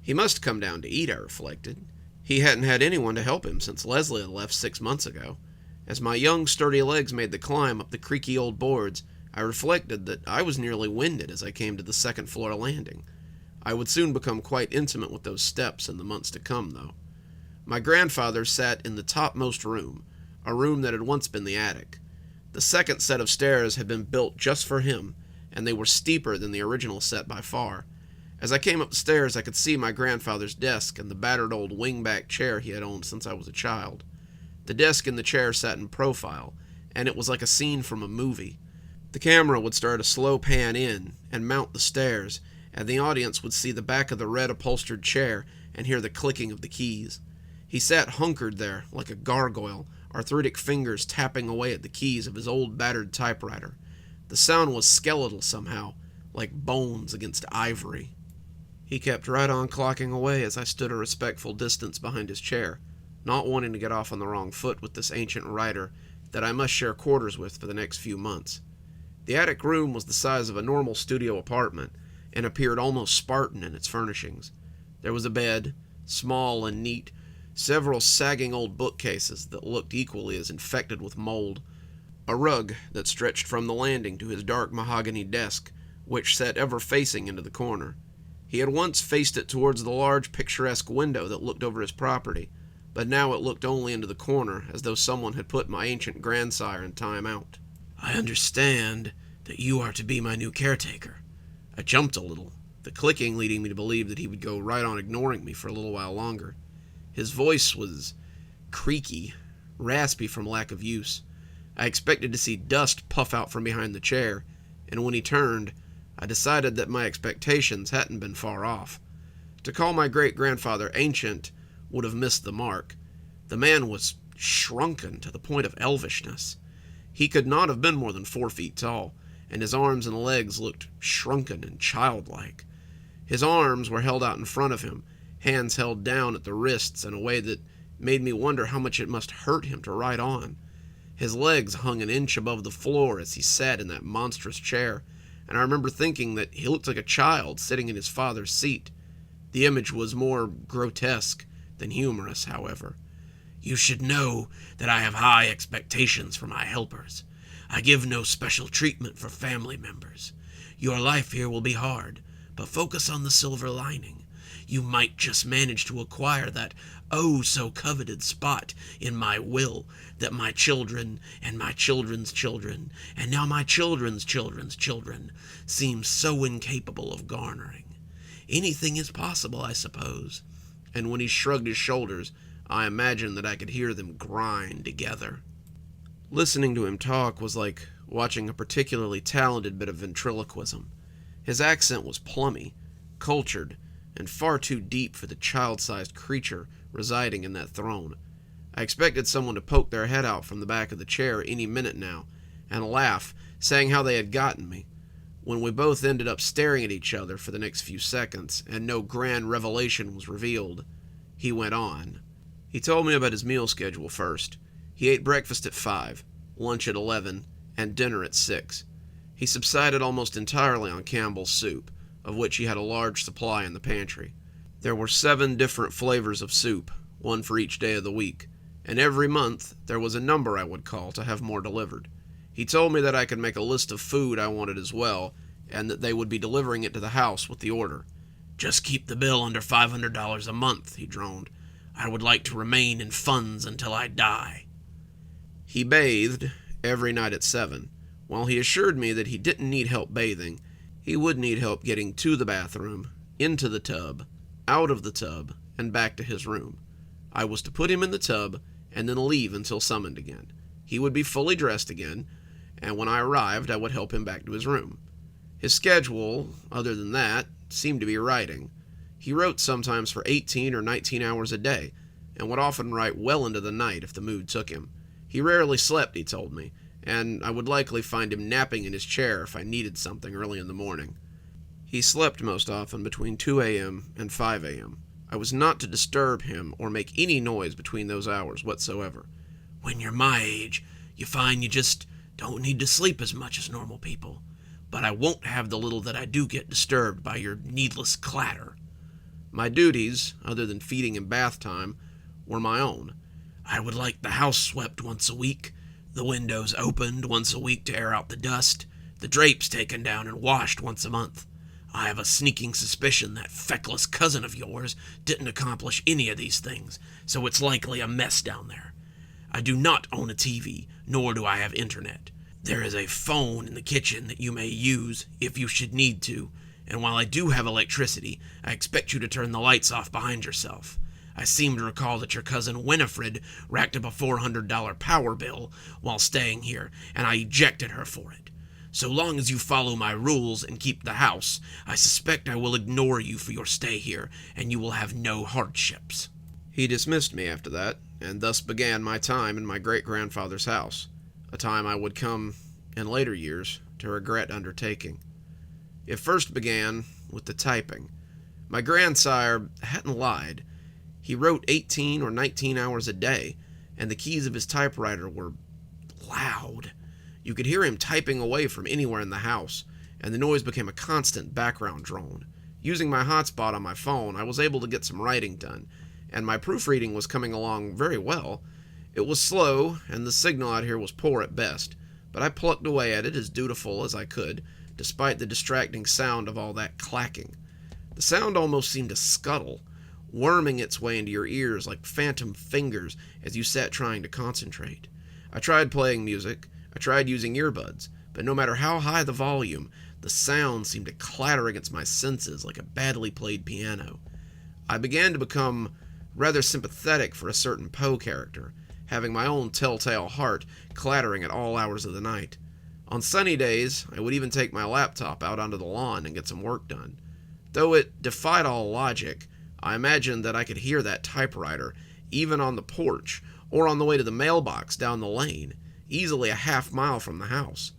He must come down to eat, I reflected. He hadn't had anyone to help him since Leslie had left 6 months ago. As my young, sturdy legs made the climb up the creaky old boards, I reflected that I was nearly winded as I came to the 2nd-floor landing. I would soon become quite intimate with those steps in the months to come, though. My grandfather sat in the topmost room, a room that had once been the attic. The 2nd set of stairs had been built just for him, and they were steeper than the original set by far. As I came up the stairs, I could see my grandfather's desk and the battered old wing-back chair he had owned since I was a child. The desk and the chair sat in profile, and it was like a scene from a movie. The camera would start a slow pan in and mount the stairs, and the audience would see the back of the red upholstered chair and hear the clicking of the keys. He sat hunkered there like a gargoyle, arthritic fingers tapping away at the keys of his old battered typewriter. The sound was skeletal somehow, like bones against ivory. He kept right on clocking away as I stood a respectful distance behind his chair, not wanting to get off on the wrong foot with this ancient writer that I must share quarters with for the next few months. The attic room was the size of a normal studio apartment, and appeared almost Spartan in its furnishings. There was a bed, small and neat, several sagging old bookcases that looked equally as infected with mold, a rug that stretched from the landing to his dark mahogany desk, which sat ever facing into the corner. He had once faced it towards the large picturesque window that looked over his property, but now it looked only into the corner, as though someone had put my ancient grandsire in time out. "I understand," that you are to be my new caretaker." I jumped a little, the clicking leading me to believe that he would go right on ignoring me for a little while longer. His voice was creaky, raspy from lack of use. I expected to see dust puff out from behind the chair, and when he turned, I decided that my expectations hadn't been far off. To call my great-grandfather ancient would have missed the mark. The man was shrunken to the point of elvishness. He could not have been more than 4 feet tall, and his arms and legs looked shrunken and childlike. His arms were held out in front of him, hands held down at the wrists in a way that made me wonder how much it must hurt him to ride on. His legs hung an inch above the floor as he sat in that monstrous chair, and I remember thinking that he looked like a child sitting in his father's seat. The image was more grotesque than humorous, however. "You should know that I have high expectations for my helpers. I give no special treatment for family members. Your life here will be hard, but focus on the silver lining. You might just manage to acquire that oh-so-coveted spot in my will that my children and my children's children and now my children's children's children seem so incapable of garnering. Anything is possible, I suppose." And when he shrugged his shoulders, I imagined that I could hear them grind together. Listening to him talk was like watching a particularly talented bit of ventriloquism. His accent was plummy, cultured, and far too deep for the child-sized creature residing in that throne. I expected someone to poke their head out from the back of the chair any minute now, and laugh, saying how they had gotten me. When we both ended up staring at each other for the next few seconds, and no grand revelation was revealed, he went on. He told me about his meal schedule first. He ate breakfast at 5, lunch at 11, and dinner at 6. He subsided almost entirely on Campbell's soup, of which he had a large supply in the pantry. There were 7 different flavors of soup, one for each day of the week, and every month there was a number I would call to have more delivered. He told me that I could make a list of food I wanted as well, and that they would be delivering it to the house with the order. "Just keep the bill under $500 a month," he droned. "I would like to remain in funds until I die." He bathed every night at 7. While he assured me that he didn't need help bathing, he would need help getting to the bathroom, into the tub, out of the tub, and back to his room. I was to put him in the tub and then leave until summoned again. He would be fully dressed again, and when I arrived, I would help him back to his room. His schedule, other than that, seemed to be writing. He wrote sometimes for 18 or 19 hours a day, and would often write well into the night if the mood took him. He rarely slept, he told me, and I would likely find him napping in his chair if I needed something early in the morning. He slept most often between 2 a.m. and 5 a.m. I was not to disturb him or make any noise between those hours whatsoever. "When you're my age, you find you just don't need to sleep as much as normal people, but I won't have the little that I do get disturbed by your needless clatter." My duties, other than feeding and bath time, were my own. I would like the house swept once a week, the windows opened once a week to air out the dust, the drapes taken down and washed once a month. I have a sneaking suspicion that feckless cousin of yours didn't accomplish any of these things, so it's likely a mess down there. I do not own a TV, nor do I have internet. There is a phone in the kitchen that you may use if you should need to, and while I do have electricity, I expect you to turn the lights off behind yourself. I seem to recall that your cousin Winifred racked up a $400 power bill while staying here, and I ejected her for it. So long as you follow my rules and keep the house, I suspect I will ignore you for your stay here, and you will have no hardships. He dismissed me after that, and thus began my time in my great-grandfather's house, a time I would come, in later years, to regret undertaking. It first began with the typing. My grandsire hadn't lied. He wrote 18 or 19 hours a day, and the keys of his typewriter were loud. You could hear him typing away from anywhere in the house, and the noise became a constant background drone. Using my hotspot on my phone, I was able to get some writing done, and my proofreading was coming along very well. It was slow, and the signal out here was poor at best, but I plucked away at it as dutiful as I could, despite the distracting sound of all that clacking. The sound almost seemed to scuttle, worming its way into your ears like phantom fingers as you sat trying to concentrate. I tried playing music, I tried using earbuds, but no matter how high the volume, the sound seemed to clatter against my senses like a badly played piano. I began to become rather sympathetic for a certain Poe character, having my own telltale heart clattering at all hours of the night. On sunny days, I would even take my laptop out onto the lawn and get some work done. Though it defied all logic, I imagined that I could hear that typewriter even on the porch or on the way to the mailbox down the lane, easily a half-mile from the house.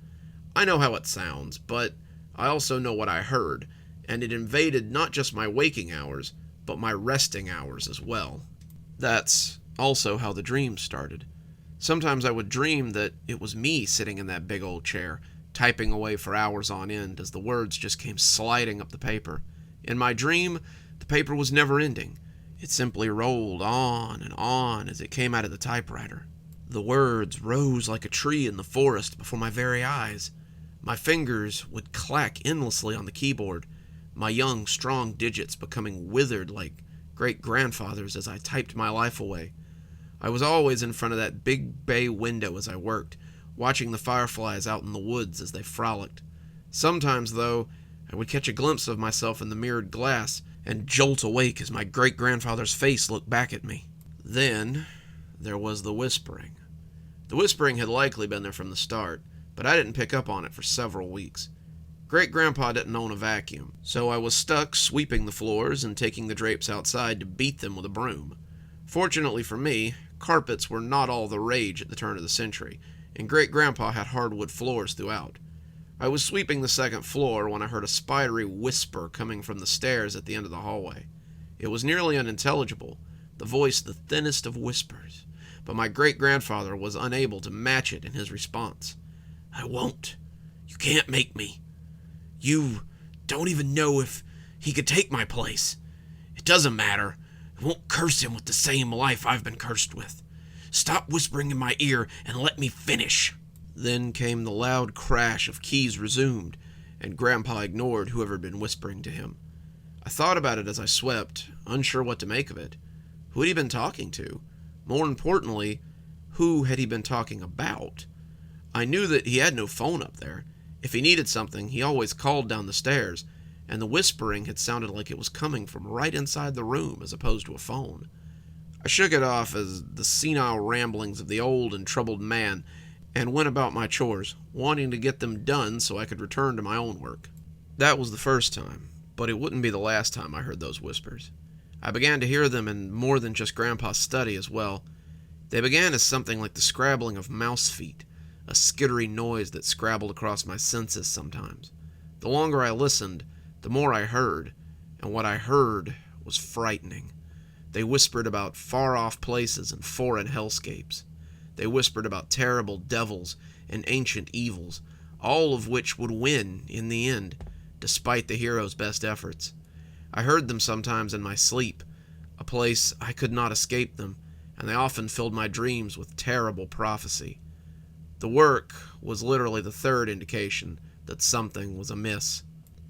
I know how it sounds, but I also know what I heard, and it invaded not just my waking hours, but my resting hours as well. That's also how the dream started. Sometimes I would dream that it was me sitting in that big old chair, typing away for hours on end as the words just came sliding up the paper. In my dream, the paper was never ending. It simply rolled on and on as it came out of the typewriter. The words rose like a tree in the forest before my very eyes. My fingers would clack endlessly on the keyboard, my young, strong digits becoming withered like great-grandfathers as I typed my life away. I was always in front of that big bay window as I worked, watching the fireflies out in the woods as they frolicked. Sometimes, though, I would catch a glimpse of myself in the mirrored glass and jolt awake as my great-grandfather's face looked back at me. Then there was the whispering. The whispering had likely been there from the start, but I didn't pick up on it for several weeks. Great-grandpa didn't own a vacuum, so I was stuck sweeping the floors and taking the drapes outside to beat them with a broom. Fortunately for me, carpets were not all the rage at the turn of the century, and Great-grandpa had hardwood floors throughout. I was sweeping the second floor when I heard a spidery whisper coming from the stairs at the end of the hallway. It was nearly unintelligible, the voice the thinnest of whispers, but my great-grandfather was unable to match it in his response. "I won't. You can't make me. You don't even know if he could take my place. It doesn't matter. I won't curse him with the same life I've been cursed with. Stop whispering in my ear and let me finish." Then came the loud crash of keys resumed, and Grandpa ignored whoever had been whispering to him. I thought about it as I swept, unsure what to make of it. Who had he been talking to? More importantly, who had he been talking about? I knew that he had no phone up there. If he needed something, he always called down the stairs, and the whispering had sounded like it was coming from right inside the room as opposed to a phone. I shook it off as the senile ramblings of the old and troubled man and went about my chores, wanting to get them done so I could return to my own work. That was the first time, but it wouldn't be the last time I heard those whispers. I began to hear them in more than just Grandpa's study as well. They began as something like the scrabbling of mouse feet, a skittery noise that scrabbled across my senses sometimes. The longer I listened, the more I heard, and what I heard was frightening. They whispered about far-off places and foreign hellscapes. They whispered about terrible devils and ancient evils, all of which would win in the end, despite the hero's best efforts. I heard them sometimes in my sleep, a place I could not escape them, and they often filled my dreams with terrible prophecy. The work was literally the third indication that something was amiss.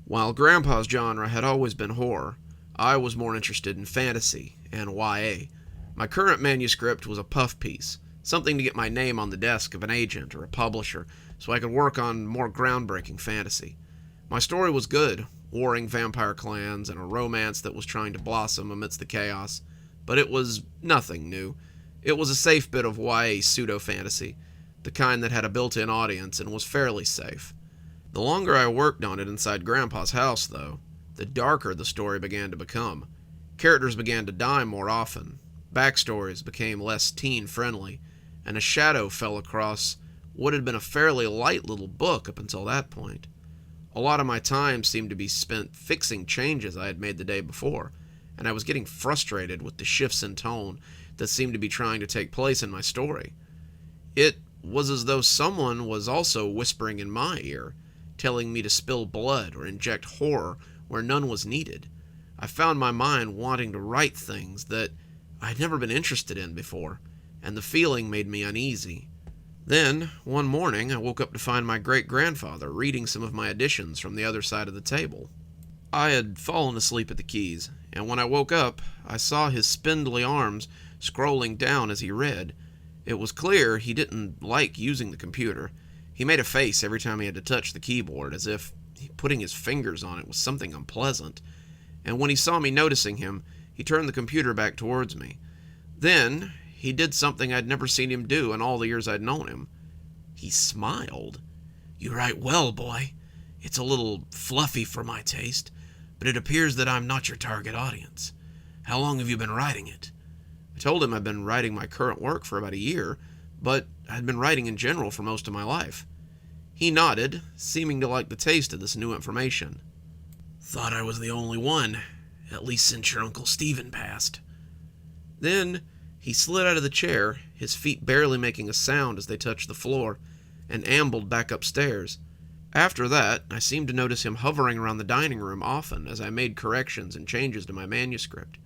While Grandpa's genre had always been horror, I was more interested in fantasy and YA. My current manuscript was a puff piece, something to get my name on the desk of an agent or a publisher so I could work on more groundbreaking fantasy. My story was good, warring vampire clans and a romance that was trying to blossom amidst the chaos, but it was nothing new. It was a safe bit of YA pseudo-fantasy, the kind that had a built-in audience and was fairly safe. The longer I worked on it inside Grandpa's house, though, the darker the story began to become. Characters began to die more often, backstories became less teen-friendly, and a shadow fell across what had been a fairly light little book up until that point. A lot of my time seemed to be spent fixing changes I had made the day before, and I was getting frustrated with the shifts in tone that seemed to be trying to take place in my story. It was as though someone was also whispering in my ear, telling me to spill blood or inject horror where none was needed. I found my mind wanting to write things that I'd never been interested in before, and the feeling made me uneasy. Then, one morning, I woke up to find my great-grandfather reading some of my editions from the other side of the table. I had fallen asleep at the keys, and when I woke up, I saw his spindly arms scrolling down as he read. It was clear he didn't like using the computer. He made a face every time he had to touch the keyboard, as if putting his fingers on it was something unpleasant, and when he saw me noticing him, he turned the computer back towards me. Then, he did something I'd never seen him do in all the years I'd known him. He smiled. "You write well, boy. It's a little fluffy for my taste, but it appears that I'm not your target audience. How long have you been writing it?" I told him I'd been writing my current work for about a year, but I'd been writing in general for most of my life. He nodded, seeming to like the taste of this new information. "Thought I was the only one, at least since your Uncle Stephen passed." Then he slid out of the chair, his feet barely making a sound as they touched the floor, and ambled back upstairs. After that, I seemed to notice him hovering around the dining room often as I made corrections and changes to my manuscript.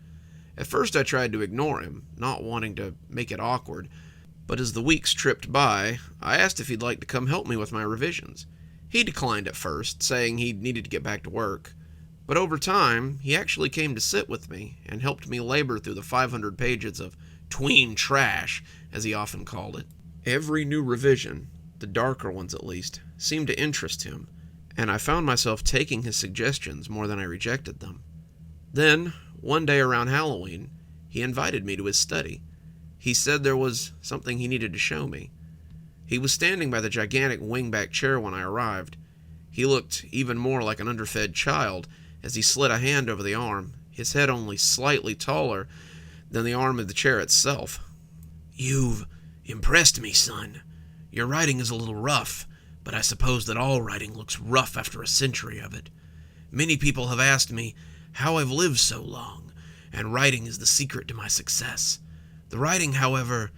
At first I tried to ignore him, not wanting to make it awkward, but as the weeks tripped by, I asked if he'd like to come help me with my revisions. He declined at first, saying he needed to get back to work, but over time, he actually came to sit with me and helped me labor through the 500 pages of tween trash, as he often called it. Every new revision, the darker ones at least, seemed to interest him, and I found myself taking his suggestions more than I rejected them. Then, one day around Halloween, he invited me to his study. He said there was something he needed to show me. He was standing by the gigantic wingback chair when I arrived. He looked even more like an underfed child as he slid a hand over the arm, his head only slightly taller than the arm of the chair itself. "You've impressed me, son. Your writing is a little rough, but I suppose that all writing looks rough after a century of it. Many people have asked me how I've lived so long, and writing is the secret to my success. The writing, however,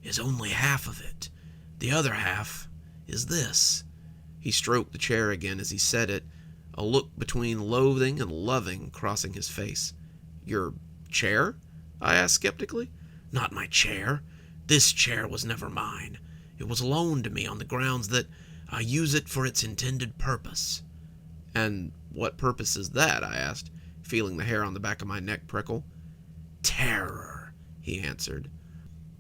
is only half of it. The other half is this." He stroked the chair again as he said it, a look between loathing and loving crossing his face. "Your chair?" I asked skeptically. "Not my chair. This chair was never mine. It was loaned to me on the grounds that I use it for its intended purpose." "And what purpose is that?" I asked, feeling the hair on the back of my neck prickle. "Terror," he answered.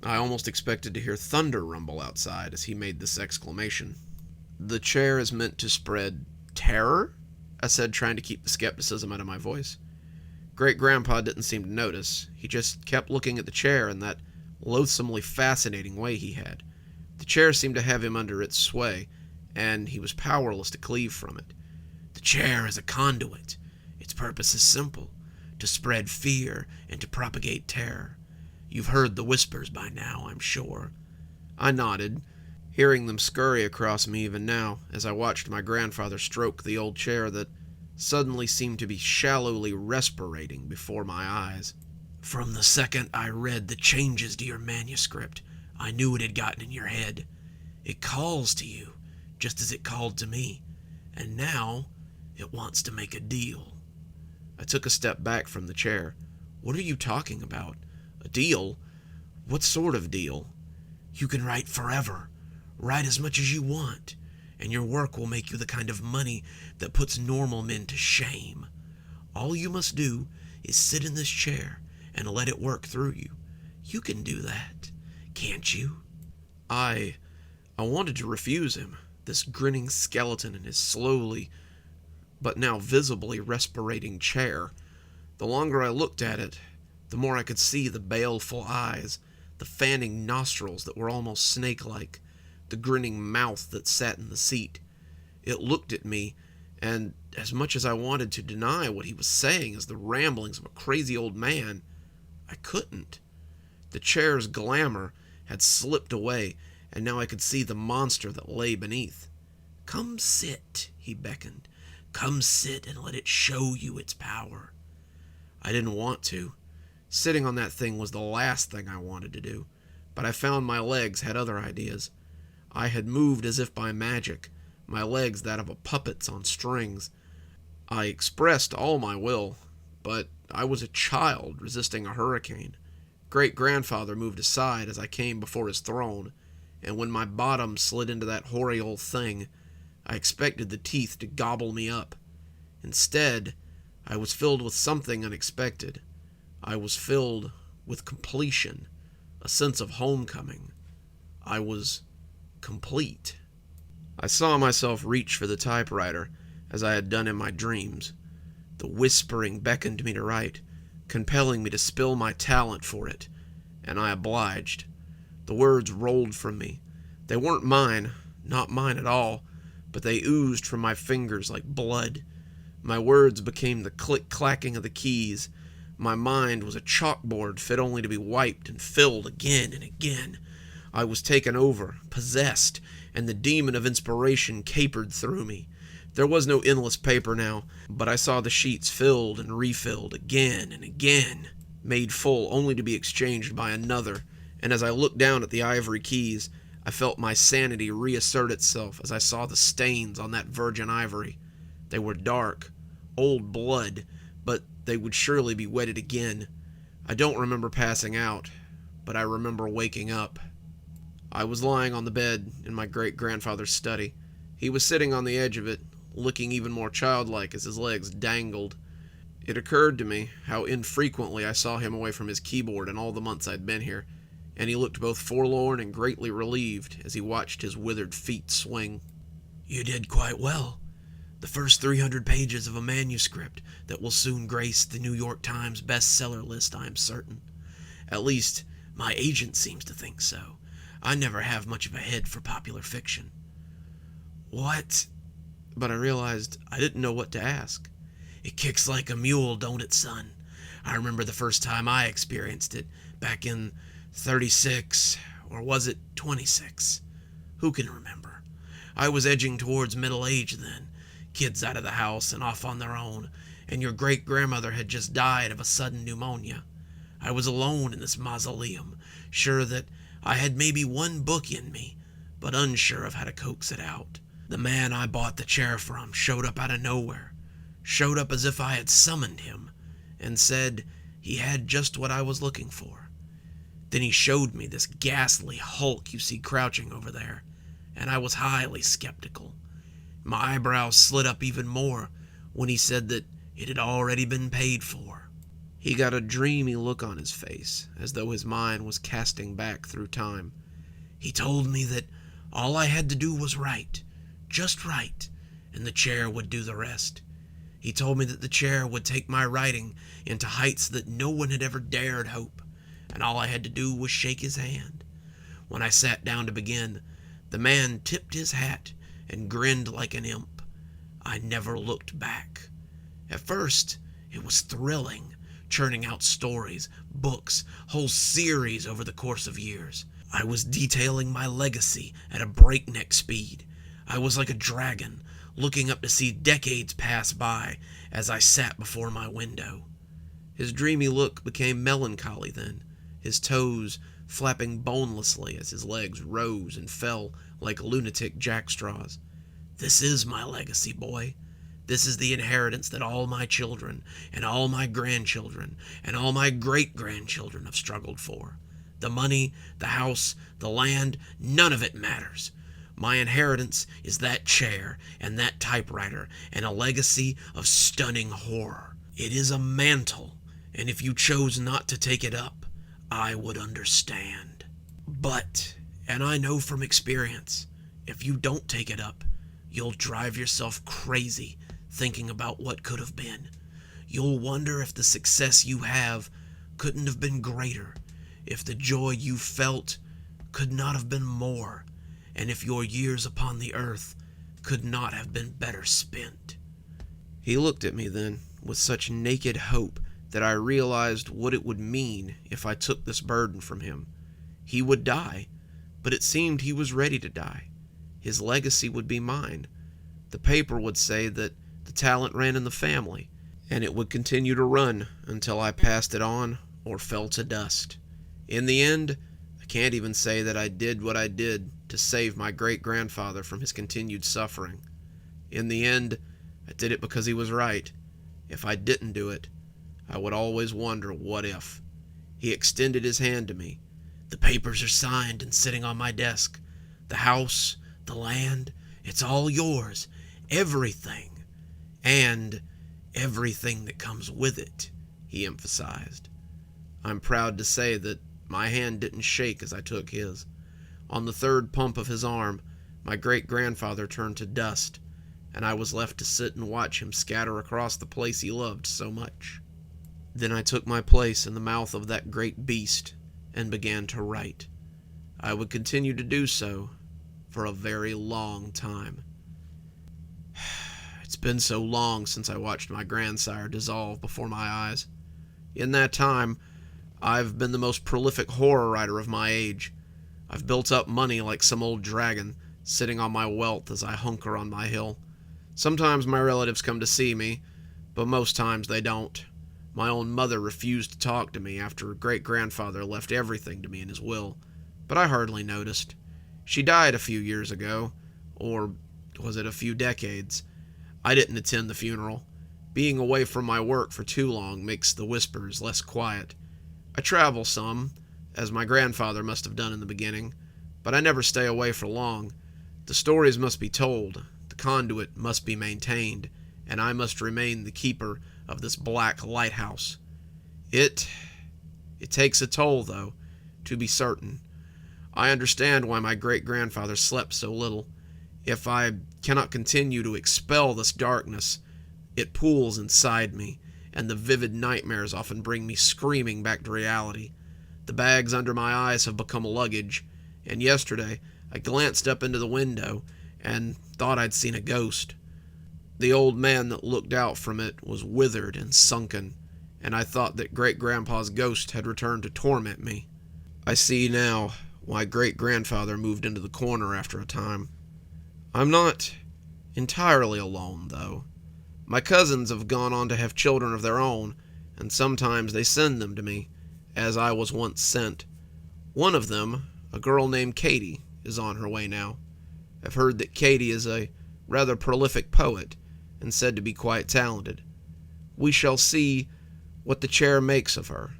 I almost expected to hear thunder rumble outside as he made this exclamation. "The chair is meant to spread terror?" I said, trying to keep the skepticism out of my voice. Great-grandpa didn't seem to notice. He just kept looking at the chair in that loathsomely fascinating way he had. The chair seemed to have him under its sway, and he was powerless to cleave from it. "The chair is a conduit. Its purpose is simple, to spread fear and to propagate terror. You've heard the whispers by now, I'm sure." I nodded, hearing them scurry across me even now, as I watched my grandfather stroke the old chair that suddenly seemed to be shallowly respirating before my eyes. "From the second I read the changes to your manuscript, I knew it had gotten in your head. It calls to you, just as it called to me, and now it wants to make a deal." I took a step back from the chair. "What are you talking about? A deal? What sort of deal?" "You can write forever. Write as much as you want, and your work will make you the kind of money that puts normal men to shame. All you must do is sit in this chair and let it work through you. You can do that, can't you?" I wanted to refuse him, this grinning skeleton in his slowly, but now visibly respirating chair. The longer I looked at it, the more I could see the baleful eyes, the fanning nostrils that were almost snake-like, the grinning mouth that sat in the seat. It looked at me, and as much as I wanted to deny what he was saying as the ramblings of a crazy old man, I couldn't. The chair's glamour had slipped away, and now I could see the monster that lay beneath. "Come sit," he beckoned. "Come sit and let it show you its power." I didn't want to. Sitting on that thing was the last thing I wanted to do, but I found my legs had other ideas. I had moved as if by magic, my legs that of a puppet's on strings. I expressed all my will, but I was a child resisting a hurricane. Great-grandfather moved aside as I came before his throne, and when my bottom slid into that hoary old thing, I expected the teeth to gobble me up. Instead, I was filled with something unexpected. I was filled with completion, a sense of homecoming. I was complete. I saw myself reach for the typewriter, as I had done in my dreams. The whispering beckoned me to write, compelling me to spill my talent for it, and I obliged. The words rolled from me. They weren't mine, not mine at all, but they oozed from my fingers like blood. My words became the click-clacking of the keys. My mind was a chalkboard fit only to be wiped and filled again and again. I was taken over, possessed, and the demon of inspiration capered through me. There was no endless paper now, but I saw the sheets filled and refilled again and again, made full only to be exchanged by another, and as I looked down at the ivory keys, I felt my sanity reassert itself as I saw the stains on that virgin ivory. They were dark, old blood, but they would surely be wetted again. I don't remember passing out, but I remember waking up. I was lying on the bed in my great-grandfather's study. He was sitting on the edge of it, looking even more childlike as his legs dangled. It occurred to me how infrequently I saw him away from his keyboard in all the months I'd been here, and he looked both forlorn and greatly relieved as he watched his withered feet swing. "You did quite well. The first 300 pages of a manuscript that will soon grace the New York Times bestseller list, I am certain. At least, my agent seems to think so. I never have much of a head for popular fiction." "What?" But I realized I didn't know what to ask. "It kicks like a mule, don't it, son? I remember the first time I experienced it, back in 36, or was it 26? Who can remember? I was edging towards middle age then, kids out of the house and off on their own, and your great-grandmother had just died of a sudden pneumonia. I was alone in this mausoleum, sure that I had maybe one book in me, but unsure of how to coax it out. The man I bought the chair from showed up out of nowhere, showed up as if I had summoned him, and said he had just what I was looking for. Then he showed me this ghastly hulk you see crouching over there, and I was highly skeptical. My eyebrows slid up even more when he said that it had already been paid for." He got a dreamy look on his face, as though his mind was casting back through time. "He told me that all I had to do was write, just write, and the chair would do the rest. He told me that the chair would take my writing into heights that no one had ever dared hope, and all I had to do was shake his hand. When I sat down to begin, the man tipped his hat and grinned like an imp. I never looked back. At first, it was thrilling, churning out stories, books, whole series over the course of years. I was detailing my legacy at a breakneck speed. I was like a dragon, looking up to see decades pass by as I sat before my window." His dreamy look became melancholy then, his toes flapping bonelessly as his legs rose and fell like lunatic jackstraws. "This is my legacy, boy. This is the inheritance that all my children, and all my grandchildren, and all my great-grandchildren have struggled for. The money, the house, the land, none of it matters. My inheritance is that chair and that typewriter, and a legacy of stunning horror. It is a mantle, and if you chose not to take it up, I would understand. But, and I know from experience, if you don't take it up, you'll drive yourself crazy thinking about what could have been. You'll wonder if the success you have couldn't have been greater, if the joy you felt could not have been more, and if your years upon the earth could not have been better spent." He looked at me then with such naked hope that I realized what it would mean if I took this burden from him. He would die, but it seemed he was ready to die. His legacy would be mine. The paper would say that the talent ran in the family, and it would continue to run until I passed it on or fell to dust. In the end, I can't even say that I did what I did to save my great-grandfather from his continued suffering. In the end, I did it because he was right. If I didn't do it, I would always wonder what if. He extended his hand to me. "The papers are signed and sitting on my desk. The house, the land, it's all yours. Everything. And everything that comes with it," he emphasized. I'm proud to say that my hand didn't shake as I took his. On the third pump of his arm, My great-grandfather turned to dust, and I was left to sit and watch him scatter across the place he loved so much. Then I took my place in the mouth of that great beast and began to write. I would continue to do so for a very long time. It's been so long since I watched my grandsire dissolve before my eyes. In that time, I've been the most prolific horror writer of my age. I've built up money like some old dragon, sitting on my wealth as I hunker on my hill. Sometimes my relatives come to see me, but most times they don't. My own mother refused to talk to me after great-grandfather left everything to me in his will, but I hardly noticed. She died a few years ago, or was it a few decades? I didn't attend the funeral. Being away from my work for too long makes the whispers less quiet. I travel some, as my grandfather must have done in the beginning, but I never stay away for long. The stories must be told, the conduit must be maintained, and I must remain the keeper of this black lighthouse. It takes a toll, though, to be certain. I understand why my great-grandfather slept so little. If I cannot continue to expel this darkness, it pools inside me, and the vivid nightmares often bring me screaming back to reality. The bags under my eyes have become luggage, and yesterday I glanced up into the window and thought I'd seen a ghost. The old man that looked out from it was withered and sunken, and I thought that great-grandpa's ghost had returned to torment me. I see now why great-grandfather moved into the corner after a time. I'm not entirely alone, though. My cousins have gone on to have children of their own, and sometimes they send them to me, as I was once sent. One of them, a girl named Katie, is on her way now. I've heard that Katie is a rather prolific poet, and said to be quite talented. We shall see what the chair makes of her.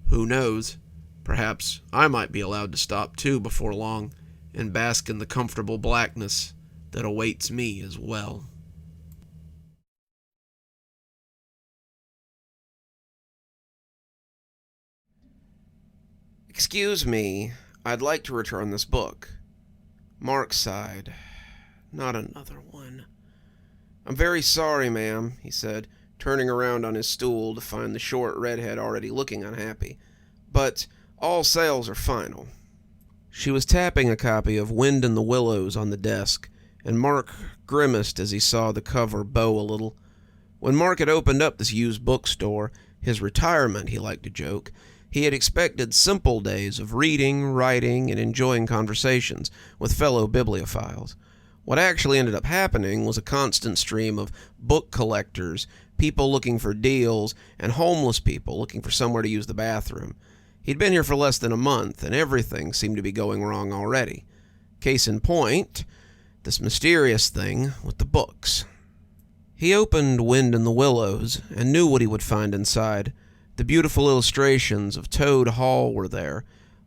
Who knows? Perhaps I might be allowed to stop too before long, and bask in the comfortable blackness that awaits me as well. Excuse me, I'd like to return this book. Mark sighed. Not another one. I'm very sorry, ma'am, he said, turning around on his stool to find the short redhead already looking unhappy. But all sales are final. She was tapping a copy of Wind in the Willows on the desk, and Mark grimaced as he saw the cover bow a little. When Mark had opened up this used bookstore, his retirement, he liked to joke, he had expected simple days of reading, writing, and enjoying conversations with fellow bibliophiles. What actually ended up happening was a constant stream of book collectors, people looking for deals, and homeless people looking for somewhere to use the bathroom. He'd been here for less than a month, and everything seemed to be going wrong already. Case in point, this mysterious thing with the books. He opened Wind in the Willows and knew what he would find inside. The beautiful illustrations of Toad Hall were there,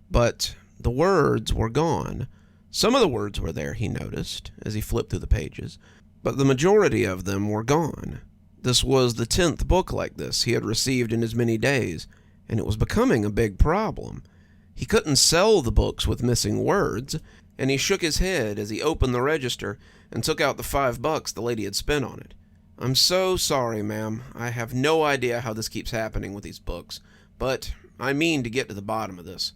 but the words were gone. Some of the words were there, he noticed, as he flipped through the pages, but the majority of them were gone. This was the 10th book like this he had received in as many days, and it was becoming a big problem. He couldn't sell the books with missing words, and he shook his head as he opened the register and took out the $5 the lady had spent on it. I'm so sorry, ma'am. I have no idea how this keeps happening with these books, but I mean to get to the bottom of this.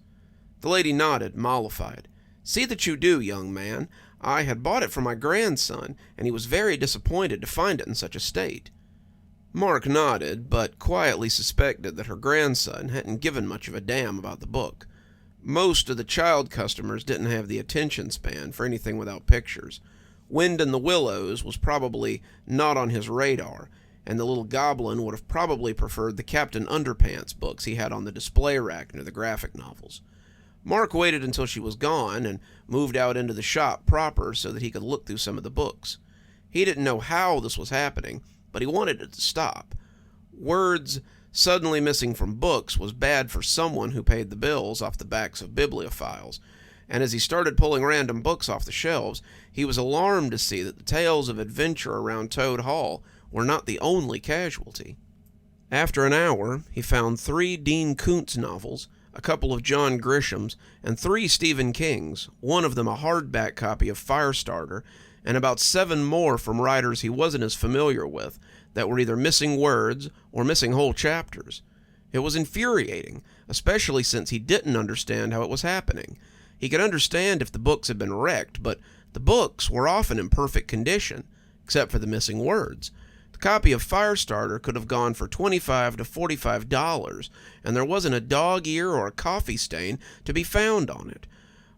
The lady nodded, mollified. See that you do, young man. I had bought it for my grandson, and he was very disappointed to find it in such a state. Mark nodded, but quietly suspected that her grandson hadn't given much of a damn about the book. Most of the child customers didn't have the attention span for anything without pictures. Wind in the Willows was probably not on his radar, and the little goblin would have probably preferred the Captain Underpants books he had on the display rack near the graphic novels. Mark waited until she was gone and moved out into the shop proper so that he could look through some of the books. He didn't know how this was happening, but he wanted it to stop. Words suddenly missing from books was bad for someone who paid the bills off the backs of bibliophiles, and as he started pulling random books off the shelves, he was alarmed to see that the tales of adventure around Toad Hall were not the only casualty. After an hour, he found 3 Dean Koontz novels, a couple of John Grishams, and 3 Stephen Kings, one of them a hardback copy of Firestarter, and about 7 more from writers he wasn't as familiar with that were either missing words or missing whole chapters. It was infuriating, especially since he didn't understand how it was happening. He could understand if the books had been wrecked, but the books were often in perfect condition, except for the missing words. The copy of Firestarter could have gone for $25 to $45, and there wasn't a dog ear or a coffee stain to be found on it.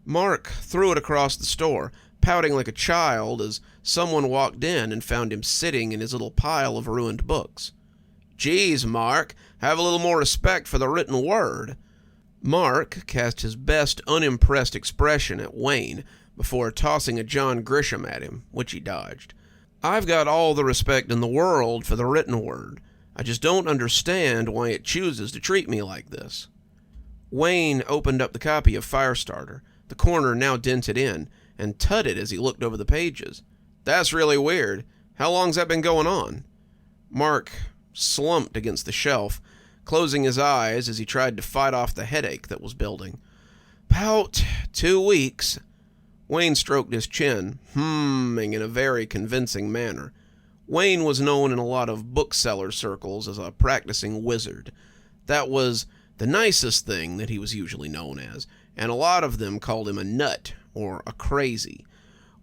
Mark threw it across the store, pouting like a child as someone walked in and found him sitting in his little pile of ruined books. "Geez, Mark, have a little more respect for the written word." Mark cast his best unimpressed expression at Wayne before tossing a John Grisham at him, which he dodged. "I've got all the respect in the world for the written word. I just don't understand why it chooses to treat me like this." Wayne opened up the copy of Firestarter, the corner now dented in, and tutted as he looked over the pages. "That's really weird. How long's that been going on?" Mark slumped against the shelf, closing his eyes as he tried to fight off the headache that was building. "'Bout 2 weeks. Wayne stroked his chin, humming in a very convincing manner. Wayne was known in a lot of bookseller circles as a practicing wizard. That was the nicest thing that he was usually known as, and a lot of them called him a nut or a crazy.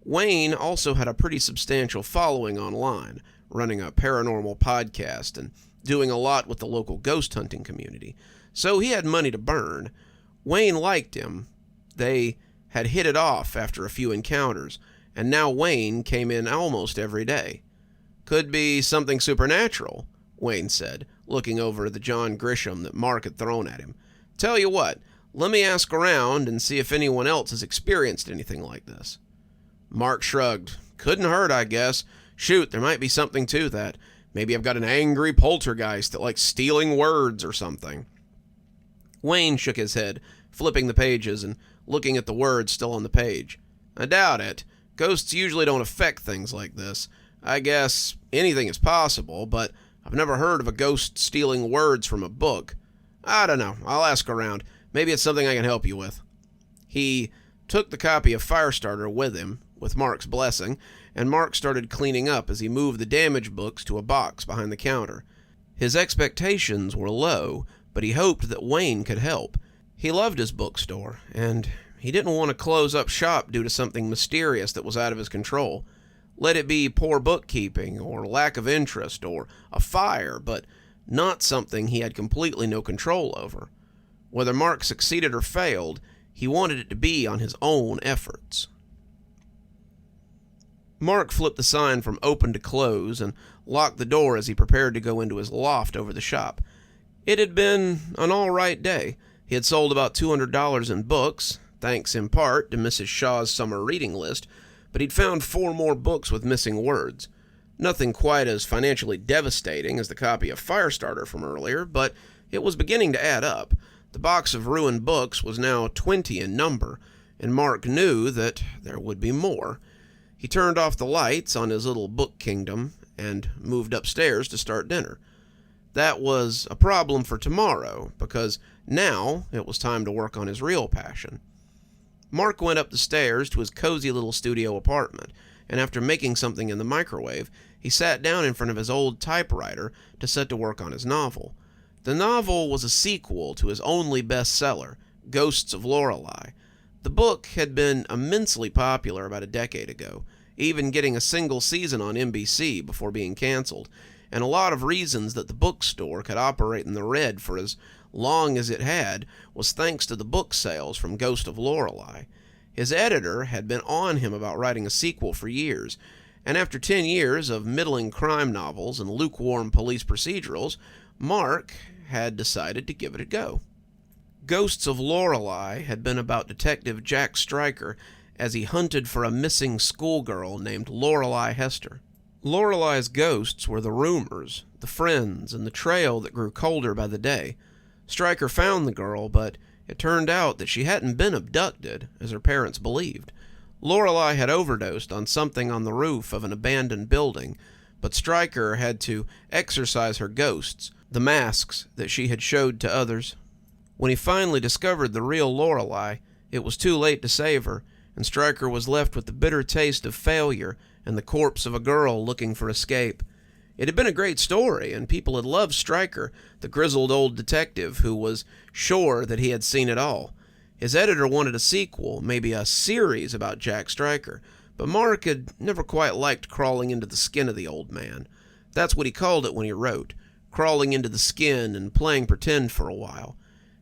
Wayne also had a pretty substantial following online, running a paranormal podcast and doing a lot with the local ghost hunting community, so he had money to burn. Wayne liked him. They had hit it off after a few encounters, and now Wayne came in almost every day. "Could be something supernatural," Wayne said, looking over the John Grisham that Mark had thrown at him. "Tell you what, let me ask around and see if anyone else has experienced anything like this." Mark shrugged. "Couldn't hurt, I guess. Shoot, there might be something to that. Maybe I've got an angry poltergeist that likes stealing words or something." Wayne shook his head, flipping the pages and looking at the words still on the page. "I doubt it. Ghosts usually don't affect things like this. I guess anything is possible, but I've never heard of a ghost stealing words from a book. I don't know. I'll ask around. Maybe it's something I can help you with." He took the copy of Firestarter with him, with Mark's blessing, and Mark started cleaning up as he moved the damaged books to a box behind the counter. His expectations were low, but he hoped that Wayne could help. He loved his bookstore, and he didn't want to close up shop due to something mysterious that was out of his control. Let it be poor bookkeeping, or lack of interest, or a fire, but not something he had completely no control over. Whether Mark succeeded or failed, he wanted it to be on his own efforts. Mark flipped the sign from open to close and locked the door as he prepared to go into his loft over the shop. It had been an all-right day. He had sold about $200 in books, thanks in part to Mrs. Shaw's summer reading list, but he'd found 4 more books with missing words. Nothing quite as financially devastating as the copy of Firestarter from earlier, but it was beginning to add up. The box of ruined books was now 20 in number, and Mark knew that there would be more. He turned off the lights on his little book kingdom and moved upstairs to start dinner. That was a problem for tomorrow, because now it was time to work on his real passion. Mark went up the stairs to his cozy little studio apartment, and after making something in the microwave, he sat down in front of his old typewriter to set to work on his novel. The novel was a sequel to his only bestseller, Ghosts of Lorelei. The book had been immensely popular about a decade ago, even getting a single season on NBC before being canceled, and a lot of reasons that the bookstore could operate in the red for as long as it had was thanks to the book sales from Ghost of Lorelei. His editor had been on him about writing a sequel for years, and after 10 years of middling crime novels and lukewarm police procedurals, Mark had decided to give it a go. Ghosts of Lorelei had been about Detective Jack Stryker as he hunted for a missing schoolgirl named Lorelei Hester. Lorelei's ghosts were the rumors, the friends, and the trail that grew colder by the day. Stryker found the girl, but it turned out that she hadn't been abducted, as her parents believed. Lorelei had overdosed on something on the roof of an abandoned building, but Stryker had to exorcise her ghosts, the masks that she had showed to others. When he finally discovered the real Lorelei, it was too late to save her, and Stryker was left with the bitter taste of failure and the corpse of a girl looking for escape. It had been a great story, and people had loved Stryker, the grizzled old detective who was sure that he had seen it all. His editor wanted a sequel, maybe a series about Jack Stryker, but Mark had never quite liked crawling into the skin of the old man. That's what he called it when he wrote, crawling into the skin and playing pretend for a while.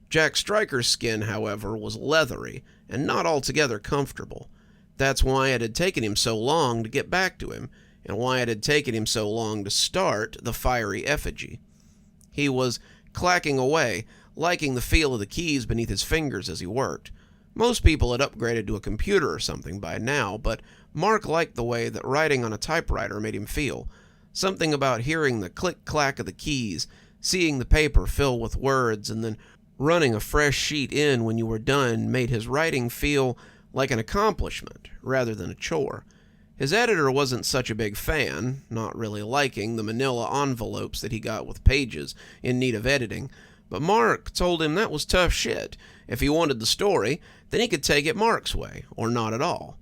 Jack Stryker's skin, however, was leathery and not altogether comfortable. That's why it had taken him so long to get back to him, and why it had taken him so long to start the fiery effigy. He was clacking away, liking the feel of the keys beneath his fingers as he worked. Most people had upgraded to a computer or something by now, but Mark liked the way that writing on a typewriter made him feel. Something about hearing the click-clack of the keys, seeing the paper fill with words, and then running a fresh sheet in when you were done made his writing feel like an accomplishment rather than a chore. His editor wasn't such a big fan, not really liking the manila envelopes that he got with pages in need of editing, but Mark told him that was tough shit. If he wanted the story, then he could take it Mark's way, or not at all.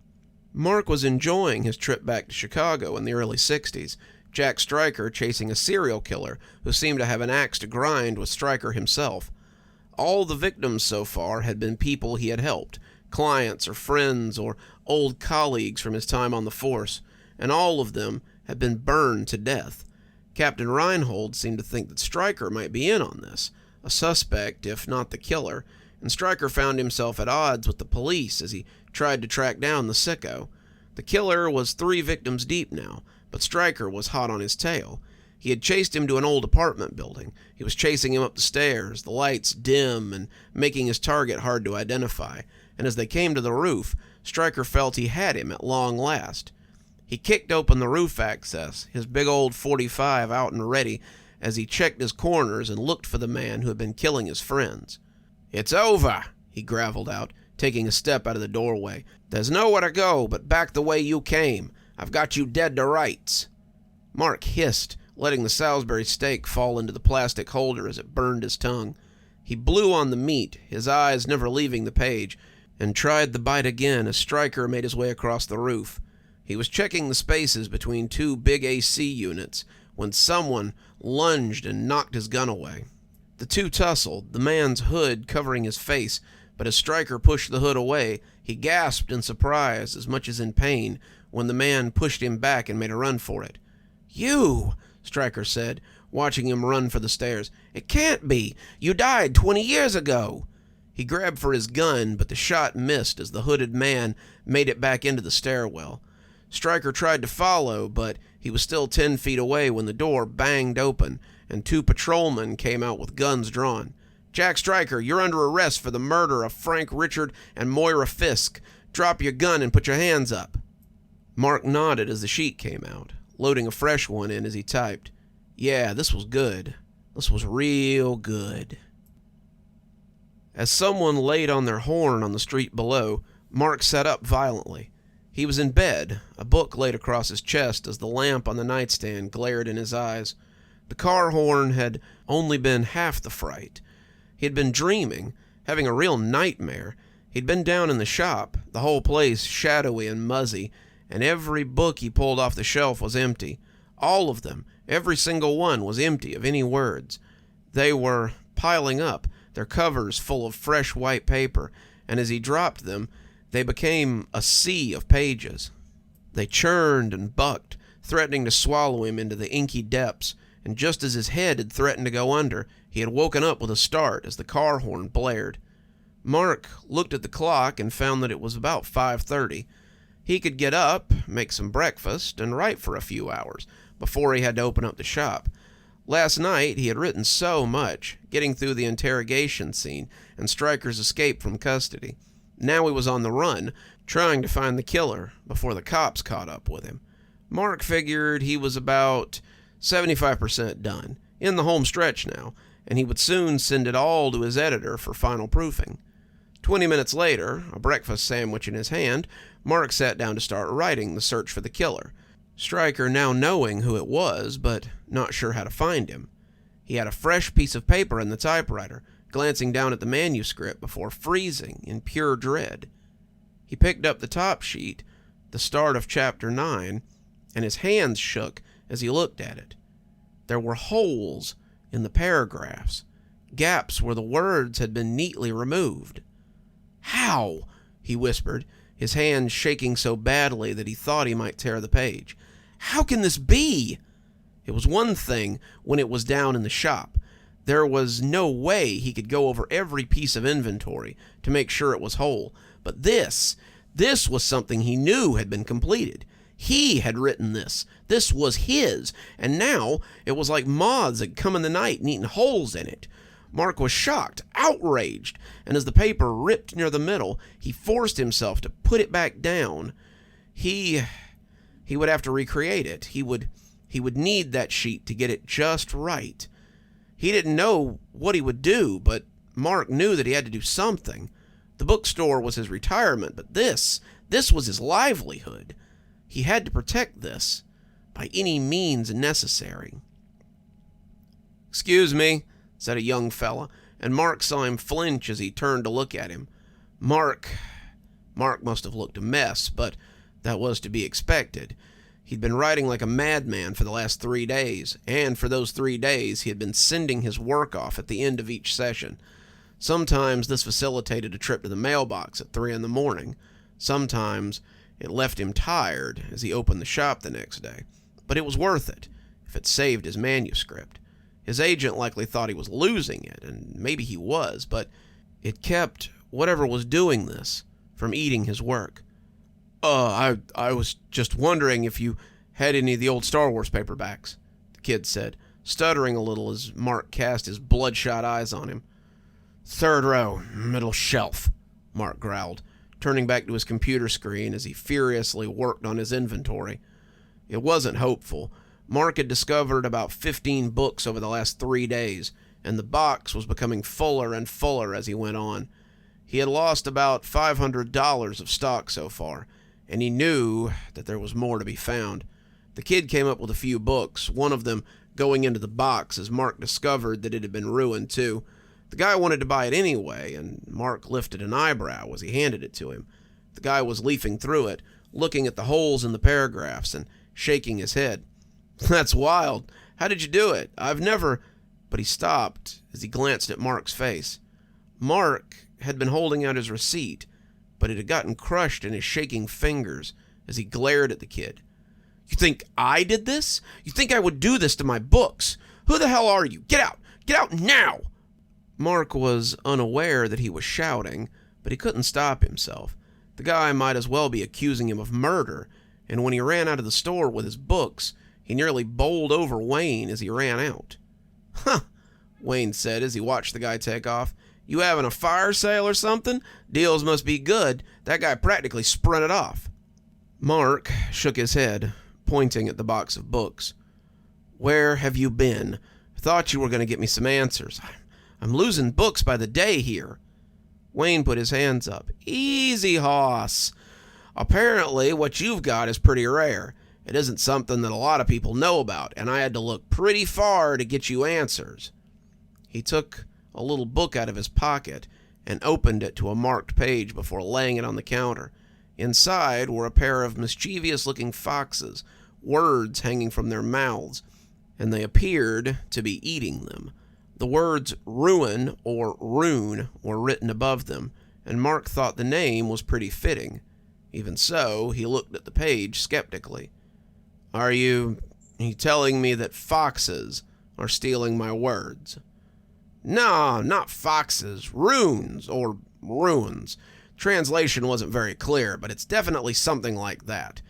Mark was enjoying his trip back to Chicago in the early 60s, Jack Stryker chasing a serial killer who seemed to have an axe to grind with Stryker himself. All the victims so far had been people he had helped, clients or friends or old colleagues from his time on the force, and all of them had been burned to death. Captain Reinhold seemed to think that Stryker might be in on this, a suspect if not the killer, and Stryker found himself at odds with the police as he tried to track down the sicko. The killer was 3 victims deep now, but Stryker was hot on his tail. He had chased him to an old apartment building. He was chasing him up the stairs, the lights dim and making his target hard to identify, and as they came to the roof, Stryker felt he had him at long last. He kicked open the roof access, his big old .45 out and ready, as he checked his corners and looked for the man who had been killing his friends. "It's over," he graveled out, taking a step out of the doorway. "There's nowhere to go but back the way you came. I've got you dead to rights." Mark hissed, letting the Salisbury steak fall into the plastic holder as it burned his tongue. He blew on the meat, his eyes never leaving the page, and tried the bite again as Stryker made his way across the roof. He was checking the spaces between 2 big AC units when someone lunged and knocked his gun away. The two tussled, the man's hood covering his face, but as Stryker pushed the hood away, he gasped in surprise as much as in pain when the man pushed him back and made a run for it. "You!" Stryker said, watching him run for the stairs. "It can't be! You died 20 years ago!" He grabbed for his gun, but the shot missed as the hooded man made it back into the stairwell. Stryker tried to follow, but he was still 10 feet away when the door banged open, and 2 patrolmen came out with guns drawn. "Jack Stryker, you're under arrest for the murder of Frank Richard and Moira Fisk. Drop your gun and put your hands up." Mark nodded as the sheet came out, loading a fresh one in as he typed. Yeah, this was good. This was real good. As someone laid on their horn on the street below, Mark sat up violently. He was in bed, a book laid across his chest as the lamp on the nightstand glared in his eyes. The car horn had only been half the fright. He had been dreaming, having a real nightmare. He'd been down in the shop, the whole place shadowy and muzzy, and every book he pulled off the shelf was empty. All of them, every single one, was empty of any words. They were piling up, their covers full of fresh white paper, and as he dropped them, they became a sea of pages. They churned and bucked, threatening to swallow him into the inky depths, and just as his head had threatened to go under, he had woken up with a start as the car horn blared. Mark looked at the clock and found that it was about 5:30. He could get up, make some breakfast, and write for a few hours before he had to open up the shop. Last night he had written so much, getting through the interrogation scene and Stryker's escape from custody. Now he was on the run, trying to find the killer before the cops caught up with him. Mark figured he was about 75% done, in the home stretch now, and he would soon send it all to his editor for final proofing. 20 minutes later, a breakfast sandwich in his hand, Mark sat down to start writing the search for the killer. Stryker now knowing who it was, but not sure how to find him. He had a fresh piece of paper in the typewriter, glancing down at the manuscript before freezing in pure dread. He picked up the top sheet, the start of Chapter 9, and his hands shook as he looked at it. There were holes in the paragraphs, gaps where the words had been neatly removed. "How?" he whispered, his hands shaking so badly that he thought he might tear the page. "How can this be?" It was one thing when it was down in the shop. There was no way he could go over every piece of inventory to make sure it was whole. But this was something he knew had been completed. He had written this. This was his. And now it was like moths had come in the night and eaten holes in it. Mark was shocked, outraged, and as the paper ripped near the middle, he forced himself to put it back down. He would have to recreate it. He would need that sheet to get it just right. He didn't know what he would do, but Mark knew that he had to do something. The bookstore was his retirement, but this was his livelihood. He had to protect this by any means necessary. "Excuse me," said a young fella, and Mark saw him flinch as he turned to look at him. Mark must have looked a mess, but that was to be expected. He'd been writing like a madman for the last 3 days, and for those 3 days he had been sending his work off at the end of each session. Sometimes this facilitated a trip to the mailbox at 3 a.m. Sometimes it left him tired as he opened the shop the next day. But it was worth it, if it saved his manuscript. His agent likely thought he was losing it, and maybe he was, but it kept whatever was doing this from eating his work. I was just wondering if you had any of the old Star Wars paperbacks," the kid said, stuttering a little as Mark cast his bloodshot eyes on him. "Third row, middle shelf," Mark growled, turning back to his computer screen as he furiously worked on his inventory. It wasn't hopeful. Mark had discovered about 15 books over the last 3 days, and the box was becoming fuller and fuller as he went on. He had lost about $500 of stock so far, and he knew that there was more to be found. The kid came up with a few books, one of them going into the box as Mark discovered that it had been ruined too. The guy wanted to buy it anyway, and Mark lifted an eyebrow as he handed it to him. The guy was leafing through it, looking at the holes in the paragraphs and shaking his head. "That's wild. How did you do it? I've never—" But he stopped as he glanced at Mark's face. Mark had been holding out his receipt, but it had gotten crushed in his shaking fingers as he glared at the kid. "You think I did this? You think I would do this to my books? Who the hell are you? Get out! Get out now!" Mark was unaware that he was shouting, but he couldn't stop himself. The guy might as well be accusing him of murder, and when he ran out of the store with his books, he nearly bowled over Wayne as he ran out. "Huh," Wayne said as he watched the guy take off. "You having a fire sale or something? Deals must be good. That guy practically sprinted off." Mark shook his head, pointing at the box of books. "Where have you been? I thought you were going to get me some answers. I'm losing books by the day here." Wayne put his hands up. "Easy, hoss. Apparently what you've got is pretty rare. It isn't something that a lot of people know about, and I had to look pretty far to get you answers." He took a little book out of his pocket and opened it to a marked page before laying it on the counter. Inside were a pair of mischievous-looking foxes, words hanging from their mouths, and they appeared to be eating them. The words ruin or rune were written above them, and Mark thought the name was pretty fitting. Even so, he looked at the page skeptically. Are you telling me that foxes are stealing my words?" "No, not foxes. Runes, or ruins. Translation wasn't very clear, but it's definitely something like that.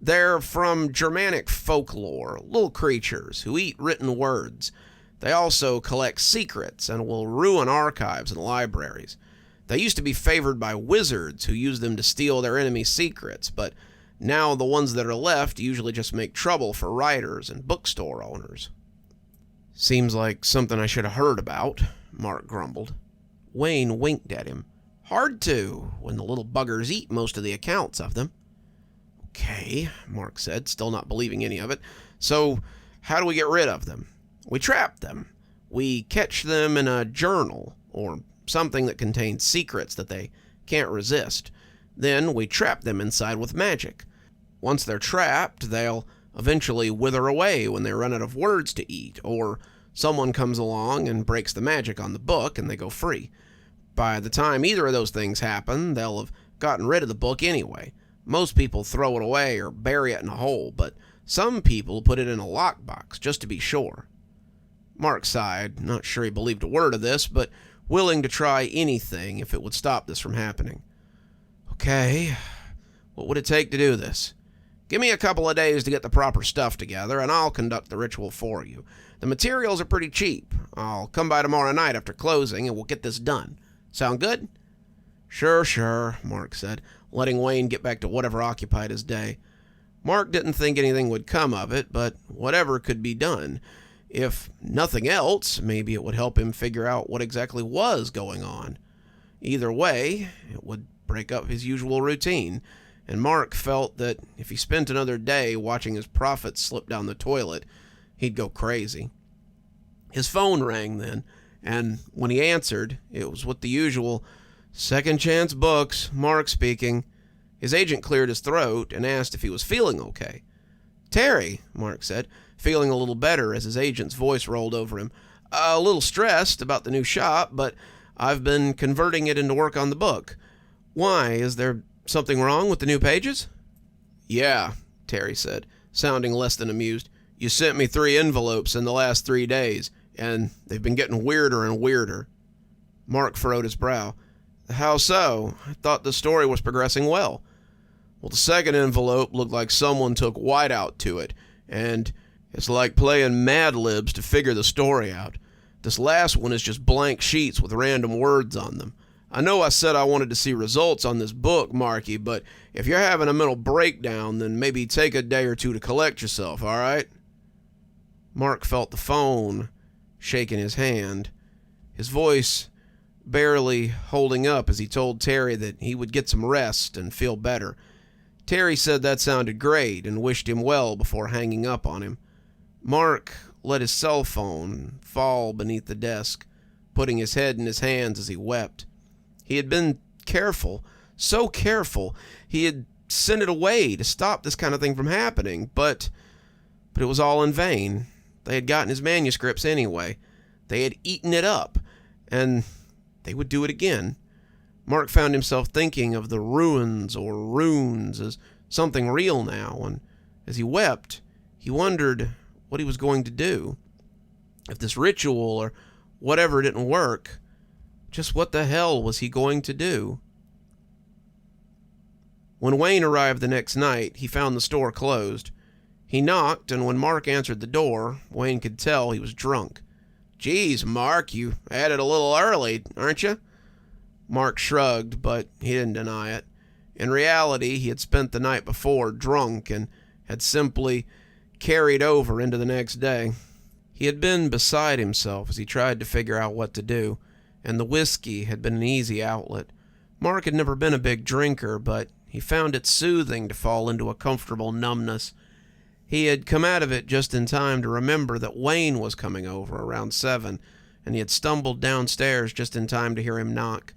They're from Germanic folklore, little creatures who eat written words. They also collect secrets and will ruin archives and libraries. They used to be favored by wizards who used them to steal their enemies' secrets, but now the ones that are left usually just make trouble for writers and bookstore owners." "Seems like something I should have heard about," Mark grumbled. Wayne winked at him. "Hard to, when the little buggers eat most of the accounts of them." "Okay," Mark said, still not believing any of it. "So, how do we get rid of them?" "We trap them. We catch them in a journal, or something that contains secrets that they can't resist. Then we trap them inside with magic. Once they're trapped, they'll eventually wither away when they run out of words to eat, or someone comes along and breaks the magic on the book and they go free. By the time either of those things happen, they'll have gotten rid of the book anyway. Most people throw it away or bury it in a hole, but some people put it in a lockbox just to be sure. Mark sighed, not sure he believed a word of this, but willing to try anything if it would stop this from happening. Okay, what would it take to do this? Give me a couple of days to get the proper stuff together, and I'll conduct the ritual for you. The materials are pretty cheap. I'll come by tomorrow night after closing, and we'll get this done. Sound good? Sure, Mark said, letting Wayne get back to whatever occupied his day. Mark didn't think anything would come of it, but whatever could be done. If nothing else, maybe it would help him figure out what exactly was going on. Either way, it would break up his usual routine, and Mark felt that if he spent another day watching his profits slip down the toilet, he'd go crazy. His phone rang then, and when he answered, it was with the usual, "Second Chance Books, Mark speaking." His agent cleared his throat and asked if he was feeling okay. "Terry," Mark said, feeling a little better as his agent's voice rolled over him. "A little stressed about the new shop, but I've been converting it into work on the book. Why, is there something wrong with the new pages?" "Yeah," Terry said, sounding less than amused. "You sent me 3 envelopes in the last 3 days, and they've been getting weirder and weirder." Mark furrowed his brow. "How so? I thought the story was progressing well." "Well, the second envelope looked like someone took whiteout to it, and it's like playing Mad Libs to figure the story out. This last one is just blank sheets with random words on them. I know I said I wanted to see results on this book, Marky, but if you're having a mental breakdown, then maybe take a day or two to collect yourself, all right?" Mark felt the phone shake in his hand, his voice barely holding up as he told Terry that he would get some rest and feel better. Terry said that sounded great and wished him well before hanging up on him. Mark let his cell phone fall beneath the desk, putting his head in his hands as he wept. He had been careful, so careful, he had sent it away to stop this kind of thing from happening, but it was all in vain. They had gotten his manuscripts anyway. They had eaten it up, and they would do it again. Mark found himself thinking of the ruins or runes as something real now, and as he wept, he wondered what he was going to do. If this ritual or whatever didn't work, just what the hell was he going to do? When Wayne arrived the next night, he found the store closed. He knocked, and when Mark answered the door, Wayne could tell he was drunk. "Geez, Mark, you had it a little early, aren't you?" Mark shrugged, but he didn't deny it. In reality, he had spent the night before drunk and had simply carried over into the next day. He had been beside himself as he tried to figure out what to do, and the whiskey had been an easy outlet. Mark had never been a big drinker, but he found it soothing to fall into a comfortable numbness. He had come out of it just in time to remember that Wayne was coming over around 7, and he had stumbled downstairs just in time to hear him knock.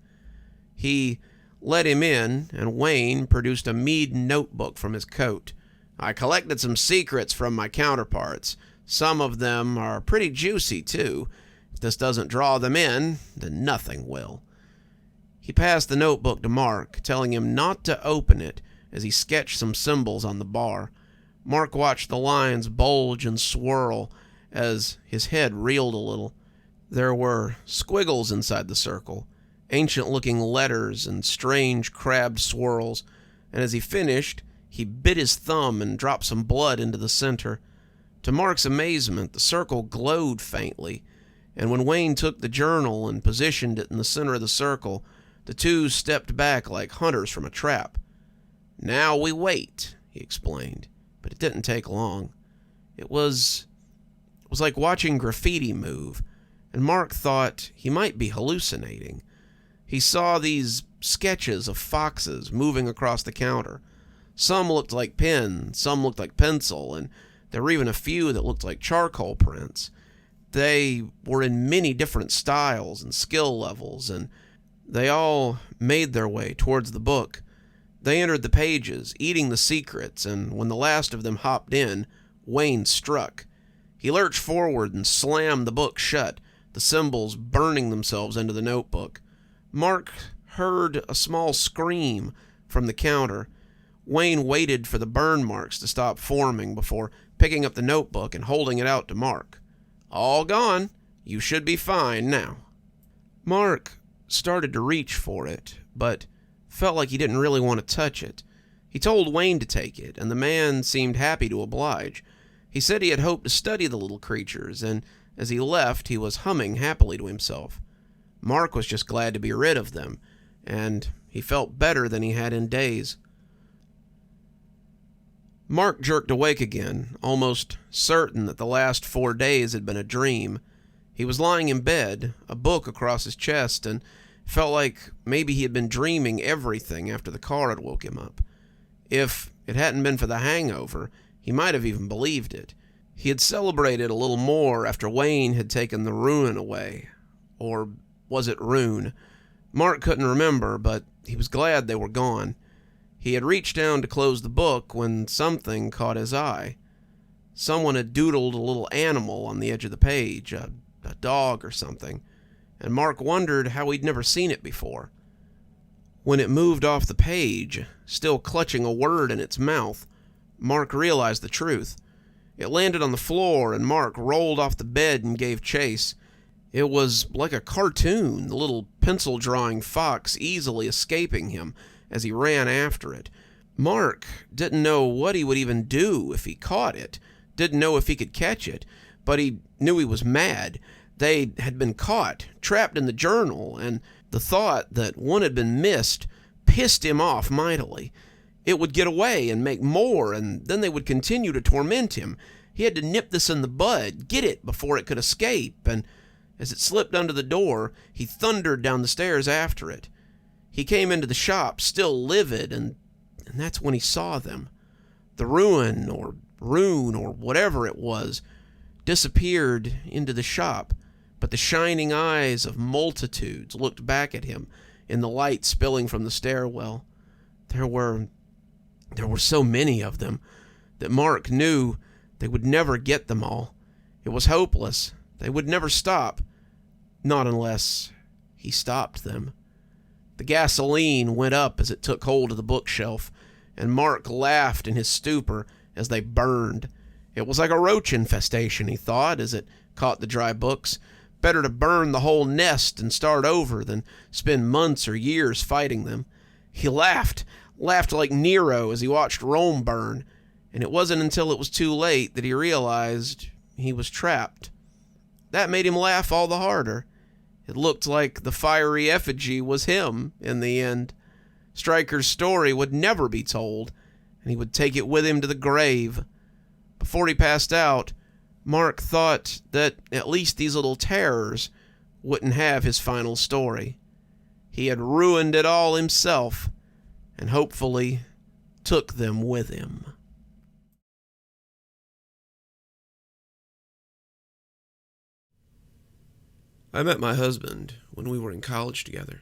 He let him in, and Wayne produced a Mead notebook from his coat. "I collected some secrets from my counterparts. Some of them are pretty juicy, too. If this doesn't draw them in, then nothing will." He passed the notebook to Mark, telling him not to open it as he sketched some symbols on the bar. Mark watched the lines bulge and swirl as his head reeled a little. There were squiggles inside the circle, ancient-looking letters and strange crabbed swirls, and as he finished, he bit his thumb and dropped some blood into the center. To Mark's amazement, the circle glowed faintly, and when Wayne took the journal and positioned it in the center of the circle, the two stepped back like hunters from a trap. "Now we wait," he explained, but it didn't take long. It was like watching graffiti move, and Mark thought he might be hallucinating. He saw these sketches of foxes moving across the counter. Some looked like pen, some looked like pencil, and there were even a few that looked like charcoal prints. They were in many different styles and skill levels, and they all made their way towards the book. They entered the pages, eating the secrets, and when the last of them hopped in, Wayne struck. He lurched forward and slammed the book shut, the symbols burning themselves into the notebook. Mark heard a small scream from the counter. Wayne waited for the burn marks to stop forming before picking up the notebook and holding it out to Mark. "All gone. You should be fine now." Mark started to reach for it, but felt like he didn't really want to touch it. He told Wayne to take it, and the man seemed happy to oblige. He said he had hoped to study the little creatures, and as he left, he was humming happily to himself. Mark was just glad to be rid of them, and he felt better than he had in days. Mark jerked awake again, almost certain that the last 4 days had been a dream. He was lying in bed, a book across his chest, and felt like maybe he had been dreaming everything after the car had woke him up. If it hadn't been for the hangover, he might have even believed it. He had celebrated a little more after Wayne had taken the ruin away. Or was it rune? Mark couldn't remember, but he was glad they were gone. He had reached down to close the book when something caught his eye. Someone had doodled a little animal on the edge of the page, a dog or something, and Mark wondered how he'd never seen it before. When it moved off the page, still clutching a word in its mouth, Mark realized the truth. It landed on the floor, and Mark rolled off the bed and gave chase. It was like a cartoon, the little pencil-drawing fox easily escaping him as he ran after it. Mark didn't know what he would even do if he caught it, didn't know if he could catch it, but he knew he was mad. They had been caught, trapped in the journal, and the thought that one had been missed pissed him off mightily. It would get away and make more, and then they would continue to torment him. He had to nip this in the bud, get it before it could escape, and as it slipped under the door, he thundered down the stairs after it. He came into the shop, still livid, and that's when he saw them. The ruin, or rune, or whatever it was, disappeared into the shop, but the shining eyes of multitudes looked back at him in the light spilling from the stairwell. There were so many of them that Mark knew they would never get them all. It was hopeless. They would never stop, not unless he stopped them. The gasoline went up as it took hold of the bookshelf, and Mark laughed in his stupor as they burned. It was like a roach infestation, he thought, as it caught the dry books. Better to burn the whole nest and start over than spend months or years fighting them. He laughed like Nero as he watched Rome burn, and it wasn't until it was too late that he realized he was trapped. That made him laugh all the harder. It looked like the fiery effigy was him in the end. Stryker's story would never be told, and he would take it with him to the grave. Before he passed out, Mark thought that at least these little terrors wouldn't have his final story. He had ruined it all himself, and hopefully took them with him. I met my husband when we were in college together.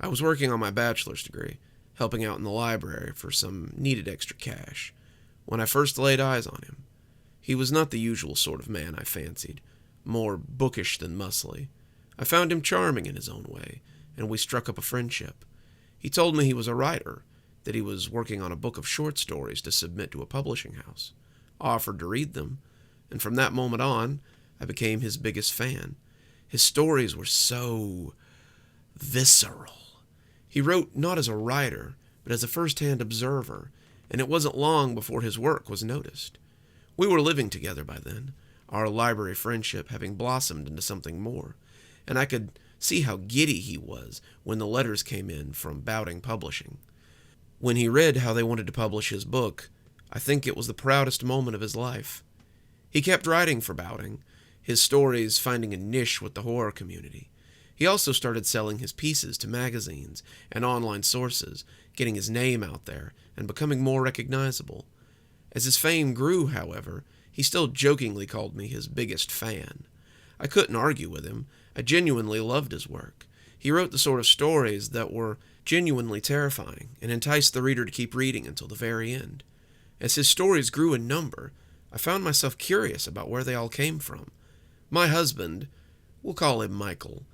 I was working on my bachelor's degree, helping out in the library for some needed extra cash, when I first laid eyes on him. He was not the usual sort of man I fancied, more bookish than muscly. I found him charming in his own way, and we struck up a friendship. He told me he was a writer, that he was working on a book of short stories to submit to a publishing house. I offered to read them, and from that moment on, I became his biggest fan. His stories were so visceral. He wrote not as a writer, but as a first-hand observer, and it wasn't long before his work was noticed. We were living together by then, our library friendship having blossomed into something more, and I could see how giddy he was when the letters came in from Bowding Publishing. When he read how they wanted to publish his book, I think it was the proudest moment of his life. He kept writing for Bowding, his stories finding a niche with the horror community. He also started selling his pieces to magazines and online sources, getting his name out there and becoming more recognizable. As his fame grew, however, he still jokingly called me his biggest fan. I couldn't argue with him. I genuinely loved his work. He wrote the sort of stories that were genuinely terrifying and enticed the reader to keep reading until the very end. As his stories grew in number, I found myself curious about where they all came from. My husband, we'll call him Michael,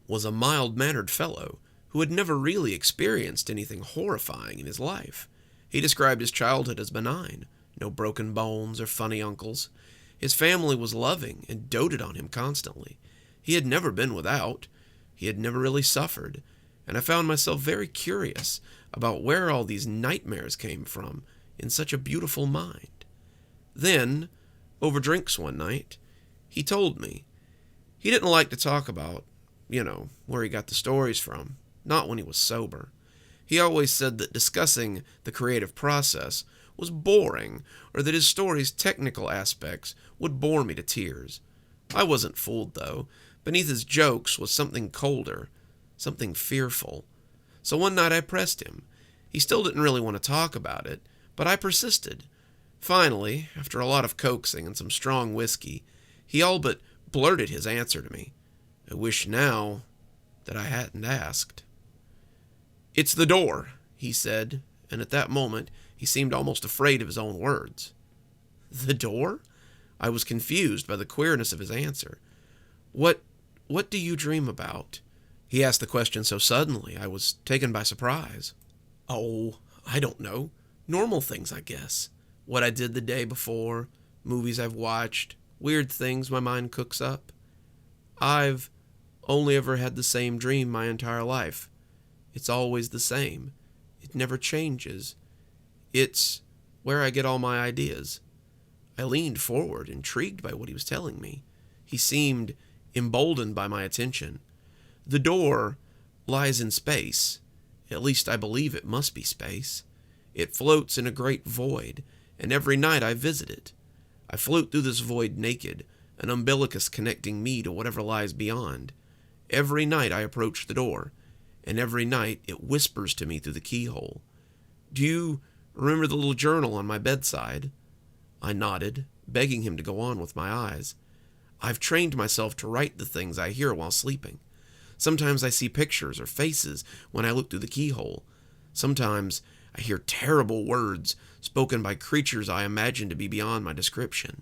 was a mild-mannered fellow who had never really experienced anything horrifying in his life. He described his childhood as benign, no broken bones or funny uncles. His family was loving and doted on him constantly. He had never been without. He had never really suffered, and I found myself very curious about where all these nightmares came from in such a beautiful mind. Then, over drinks one night, he told me. He didn't like to talk about, where he got the stories from, not when he was sober. He always said that discussing the creative process was boring, or that his story's technical aspects would bore me to tears. I wasn't fooled, though. Beneath his jokes was something colder, something fearful. So one night I pressed him. He still didn't really want to talk about it, but I persisted. Finally, after a lot of coaxing and some strong whiskey, he all but blurted his answer to me. I wish now that I hadn't asked. "It's the door," he said, and at that moment he seemed almost afraid of his own words. The door? I was confused by the queerness of his answer. What do you dream about?" He asked the question so suddenly I was taken by surprise. "Oh, I don't know. Normal things, I guess. What I did the day before, movies I've watched, weird things my mind cooks up. I've only ever had the same dream my entire life. It's always the same. It never changes. It's where I get all my ideas." I leaned forward, intrigued by what he was telling me. He seemed emboldened by my attention. "The door lies in space. At least I believe it must be space. It floats in a great void, and every night I visit it. I float through this void naked, an umbilicus connecting me to whatever lies beyond. Every night I approach the door, and every night it whispers to me through the keyhole. Do you remember the little journal on my bedside?" I nodded, begging him to go on with my eyes. "I've trained myself to write the things I hear while sleeping. Sometimes I see pictures or faces when I look through the keyhole. Sometimes I hear terrible words spoken by creatures I imagine to be beyond my description.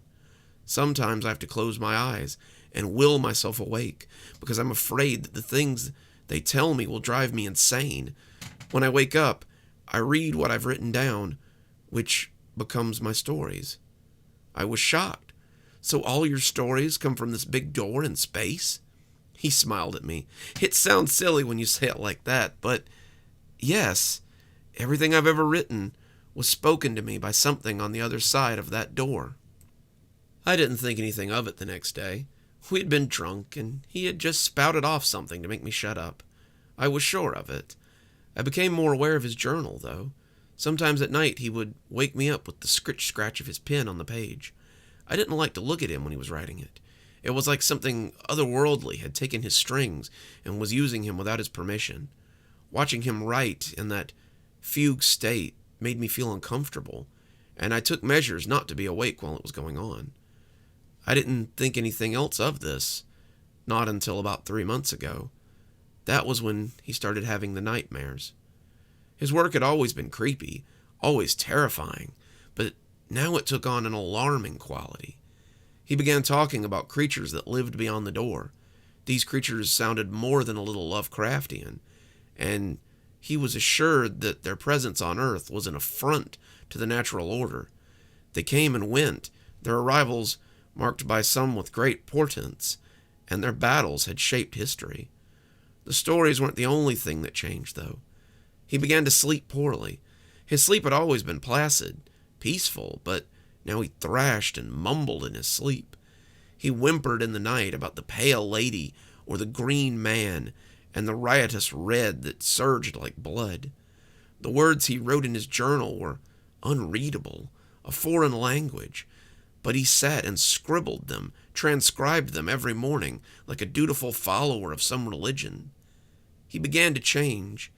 Sometimes I have to close my eyes and will myself awake because I'm afraid that the things they tell me will drive me insane. When I wake up, I read what I've written down, which becomes my stories." I was shocked. "So all your stories come from this big door in space?" He smiled at me. "It sounds silly when you say it like that, but yes, everything I've ever written was spoken to me by something on the other side of that door." I didn't think anything of it the next day. We'd been drunk, and he had just spouted off something to make me shut up. I was sure of it. I became more aware of his journal, though. Sometimes at night he would wake me up with the scratch of his pen on the page. I didn't like to look at him when he was writing it. It was like something otherworldly had taken his strings and was using him without his permission. Watching him write in that fugue state made me feel uncomfortable, and I took measures not to be awake while it was going on. I didn't think anything else of this, not until about 3 months ago. That was when he started having the nightmares. His work had always been creepy, always terrifying, but now it took on an alarming quality. He began talking about creatures that lived beyond the door. These creatures sounded more than a little Lovecraftian, and he was assured that their presence on Earth was an affront to the natural order. They came and went, their arrivals marked by some with great portents, and their battles had shaped history. The stories weren't the only thing that changed, though. He began to sleep poorly. His sleep had always been placid, peaceful, but now he thrashed and mumbled in his sleep. He whimpered in the night about the pale lady or the green man and the riotous red that surged like blood. The words he wrote in his journal were unreadable, a foreign language, but he sat and scribbled them, transcribed them every morning like a dutiful follower of some religion. He began to change.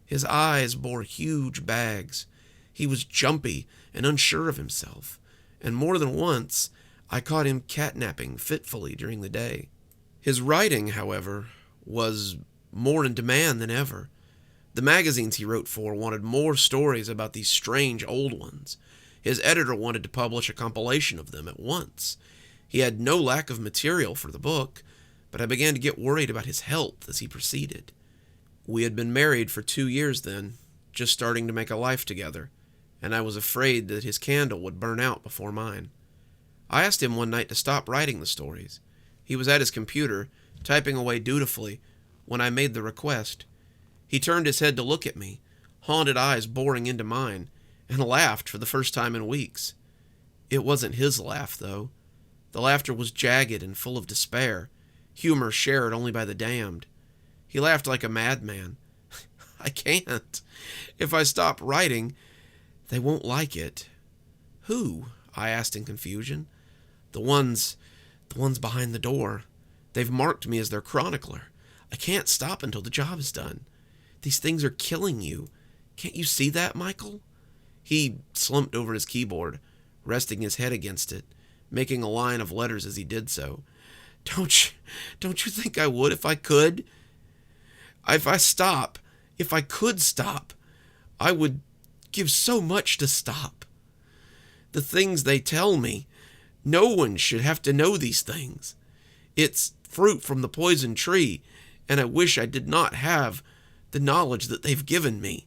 His eyes bore huge bags. He was jumpy and unsure of himself, and more than once I caught him catnapping fitfully during the day. His writing, however, was more in demand than ever. The magazines he wrote for wanted more stories about these strange old ones. His editor wanted to publish a compilation of them at once. He had no lack of material for the book, but I began to get worried about his health as he proceeded. We had been married for 2 years then, just starting to make a life together, and I was afraid that his candle would burn out before mine. I asked him one night to stop writing the stories. He was at his computer, typing away dutifully, when I made the request. He turned his head to look at me, haunted eyes boring into mine, and laughed for the first time in weeks. It wasn't his laugh, though. The laughter was jagged and full of despair, humor shared only by the damned. He laughed like a madman. I can't. If I stop writing, they won't like it. Who? I asked in confusion. The ones behind the door. They've marked me as their chronicler. I can't stop until the job is done. These things are killing you. Can't you see that, Michael? He slumped over his keyboard, resting his head against it, making a line of letters as he did so. Don't you think I would if I could? If I could stop, I would give so much to stop. The things they tell me, no one should have to know these things. It's fruit from the poison tree, and I wish I did not have the knowledge that they've given me.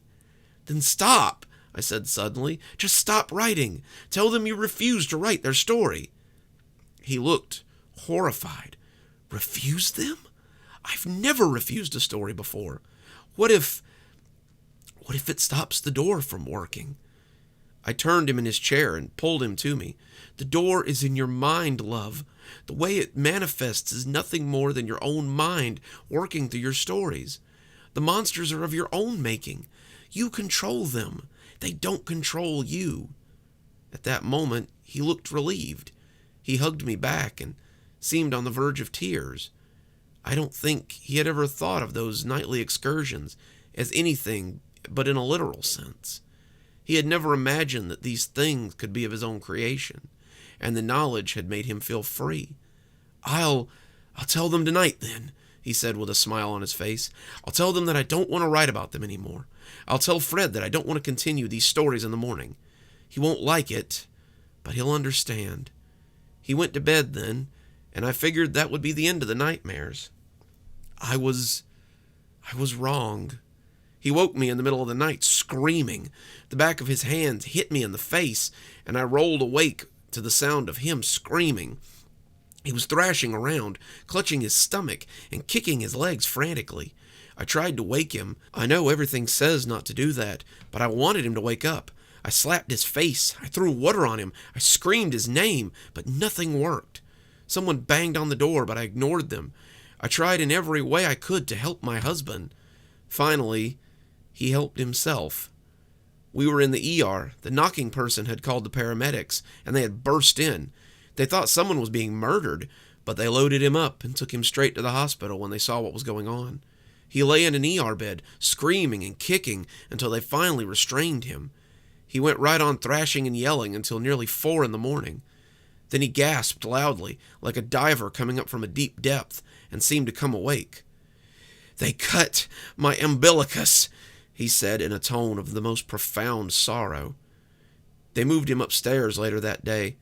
Then stop, I said suddenly. Just stop writing. Tell them you refuse to write their story. He looked horrified. Refuse them? I've never refused a story before. What if it stops the door from working? I turned him in his chair and pulled him to me. The door is in your mind, love. The way it manifests is nothing more than your own mind working through your stories. The monsters are of your own making. You control them. They don't control you. At that moment, he looked relieved. He hugged me back and seemed on the verge of tears. I don't think he had ever thought of those nightly excursions as anything but in a literal sense. He had never imagined that these things could be of his own creation, and the knowledge had made him feel free. I'll tell them tonight, then, he said with a smile on his face. I'll tell them that I don't want to write about them anymore. I'll tell Fred that I don't want to continue these stories in the morning. He won't like it, but he'll understand. He went to bed then, and I figured that would be the end of the nightmares. I was wrong. He woke me in the middle of the night, screaming. The back of his hand hit me in the face, and I rolled awake to the sound of him screaming. He was thrashing around, clutching his stomach and kicking his legs frantically. I tried to wake him. I know everything says not to do that, but I wanted him to wake up. I slapped his face. I threw water on him. I screamed his name, but nothing worked. Someone banged on the door, but I ignored them. I tried in every way I could to help my husband. Finally, he helped himself. We were in the ER. The knocking person had called the paramedics, and they had burst in. They thought someone was being murdered, but they loaded him up and took him straight to the hospital when they saw what was going on. He lay in an ER bed, screaming and kicking until they finally restrained him. He went right on thrashing and yelling until nearly 4 a.m. Then he gasped loudly, like a diver coming up from a deep depth, and seemed to come awake. They cut my umbilicus, he said in a tone of the most profound sorrow. They moved him upstairs later that day.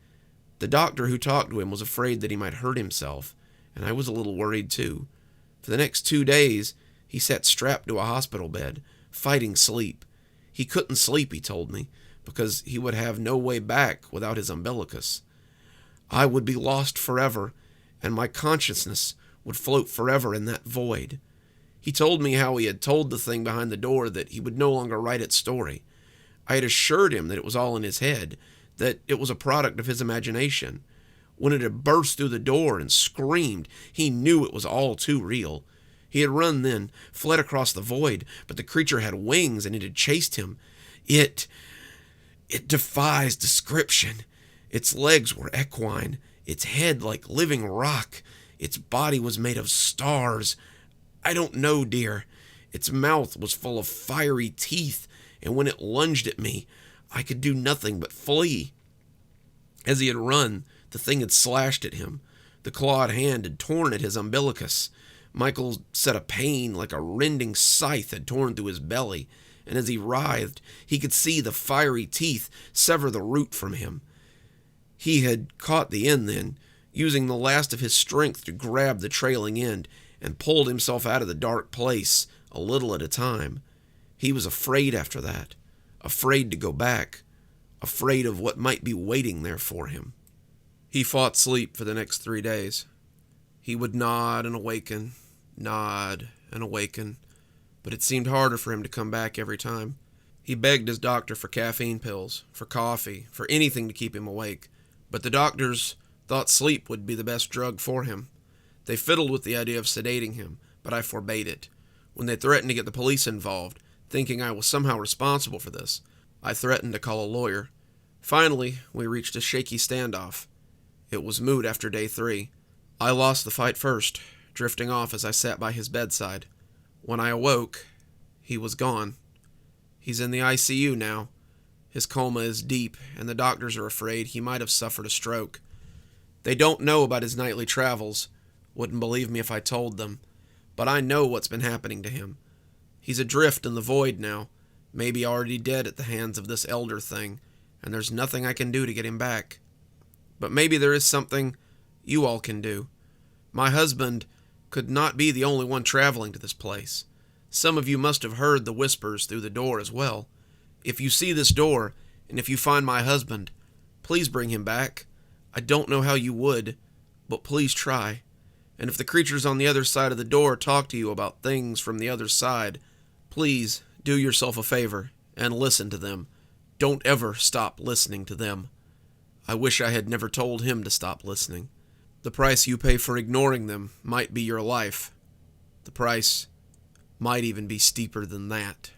The doctor who talked to him was afraid that he might hurt himself, and I was a little worried too. For the next 2 days, he sat strapped to a hospital bed, fighting sleep. He couldn't sleep, he told me, because he would have no way back without his umbilicus. I would be lost forever, and my consciousness would float forever in that void. He told me how he had told the thing behind the door that he would no longer write its story. I had assured him that it was all in his head, that it was a product of his imagination. When it had burst through the door and screamed, he knew it was all too real. He had run then, fled across the void, but the creature had wings and it had chased him. It defies description. Its legs were equine, its head like living rock. Its body was made of stars. I don't know, dear. Its mouth was full of fiery teeth, and when it lunged at me, I could do nothing but flee. As he had run, the thing had slashed at him. The clawed hand had torn at his umbilicus. Michael said a pain like a rending scythe had torn through his belly, and as he writhed, he could see the fiery teeth sever the root from him. He had caught the end then, using the last of his strength to grab the trailing end, and pulled himself out of the dark place, a little at a time. He was afraid after that, afraid to go back, afraid of what might be waiting there for him. He fought sleep for the next 3 days. He would nod and awaken, but it seemed harder for him to come back every time. He begged his doctor for caffeine pills, for coffee, for anything to keep him awake, but the doctors thought sleep would be the best drug for him. They fiddled with the idea of sedating him, but I forbade it. When they threatened to get the police involved, thinking I was somehow responsible for this, I threatened to call a lawyer. Finally, we reached a shaky standoff. It was moot after day 3. I lost the fight first, drifting off as I sat by his bedside. When I awoke, he was gone. He's in the ICU now. His coma is deep, and the doctors are afraid he might have suffered a stroke. They don't know about his nightly travels. Wouldn't believe me if I told them. But I know what's been happening to him. He's adrift in the void now, maybe already dead at the hands of this elder thing, and there's nothing I can do to get him back. But maybe there is something you all can do. My husband could not be the only one traveling to this place. Some of you must have heard the whispers through the door as well. If you see this door, and if you find my husband, please bring him back. I don't know how you would, but please try. And if the creatures on the other side of the door talk to you about things from the other side, please do yourself a favor and listen to them. Don't ever stop listening to them. I wish I had never told him to stop listening. The price you pay for ignoring them might be your life. The price might even be steeper than that.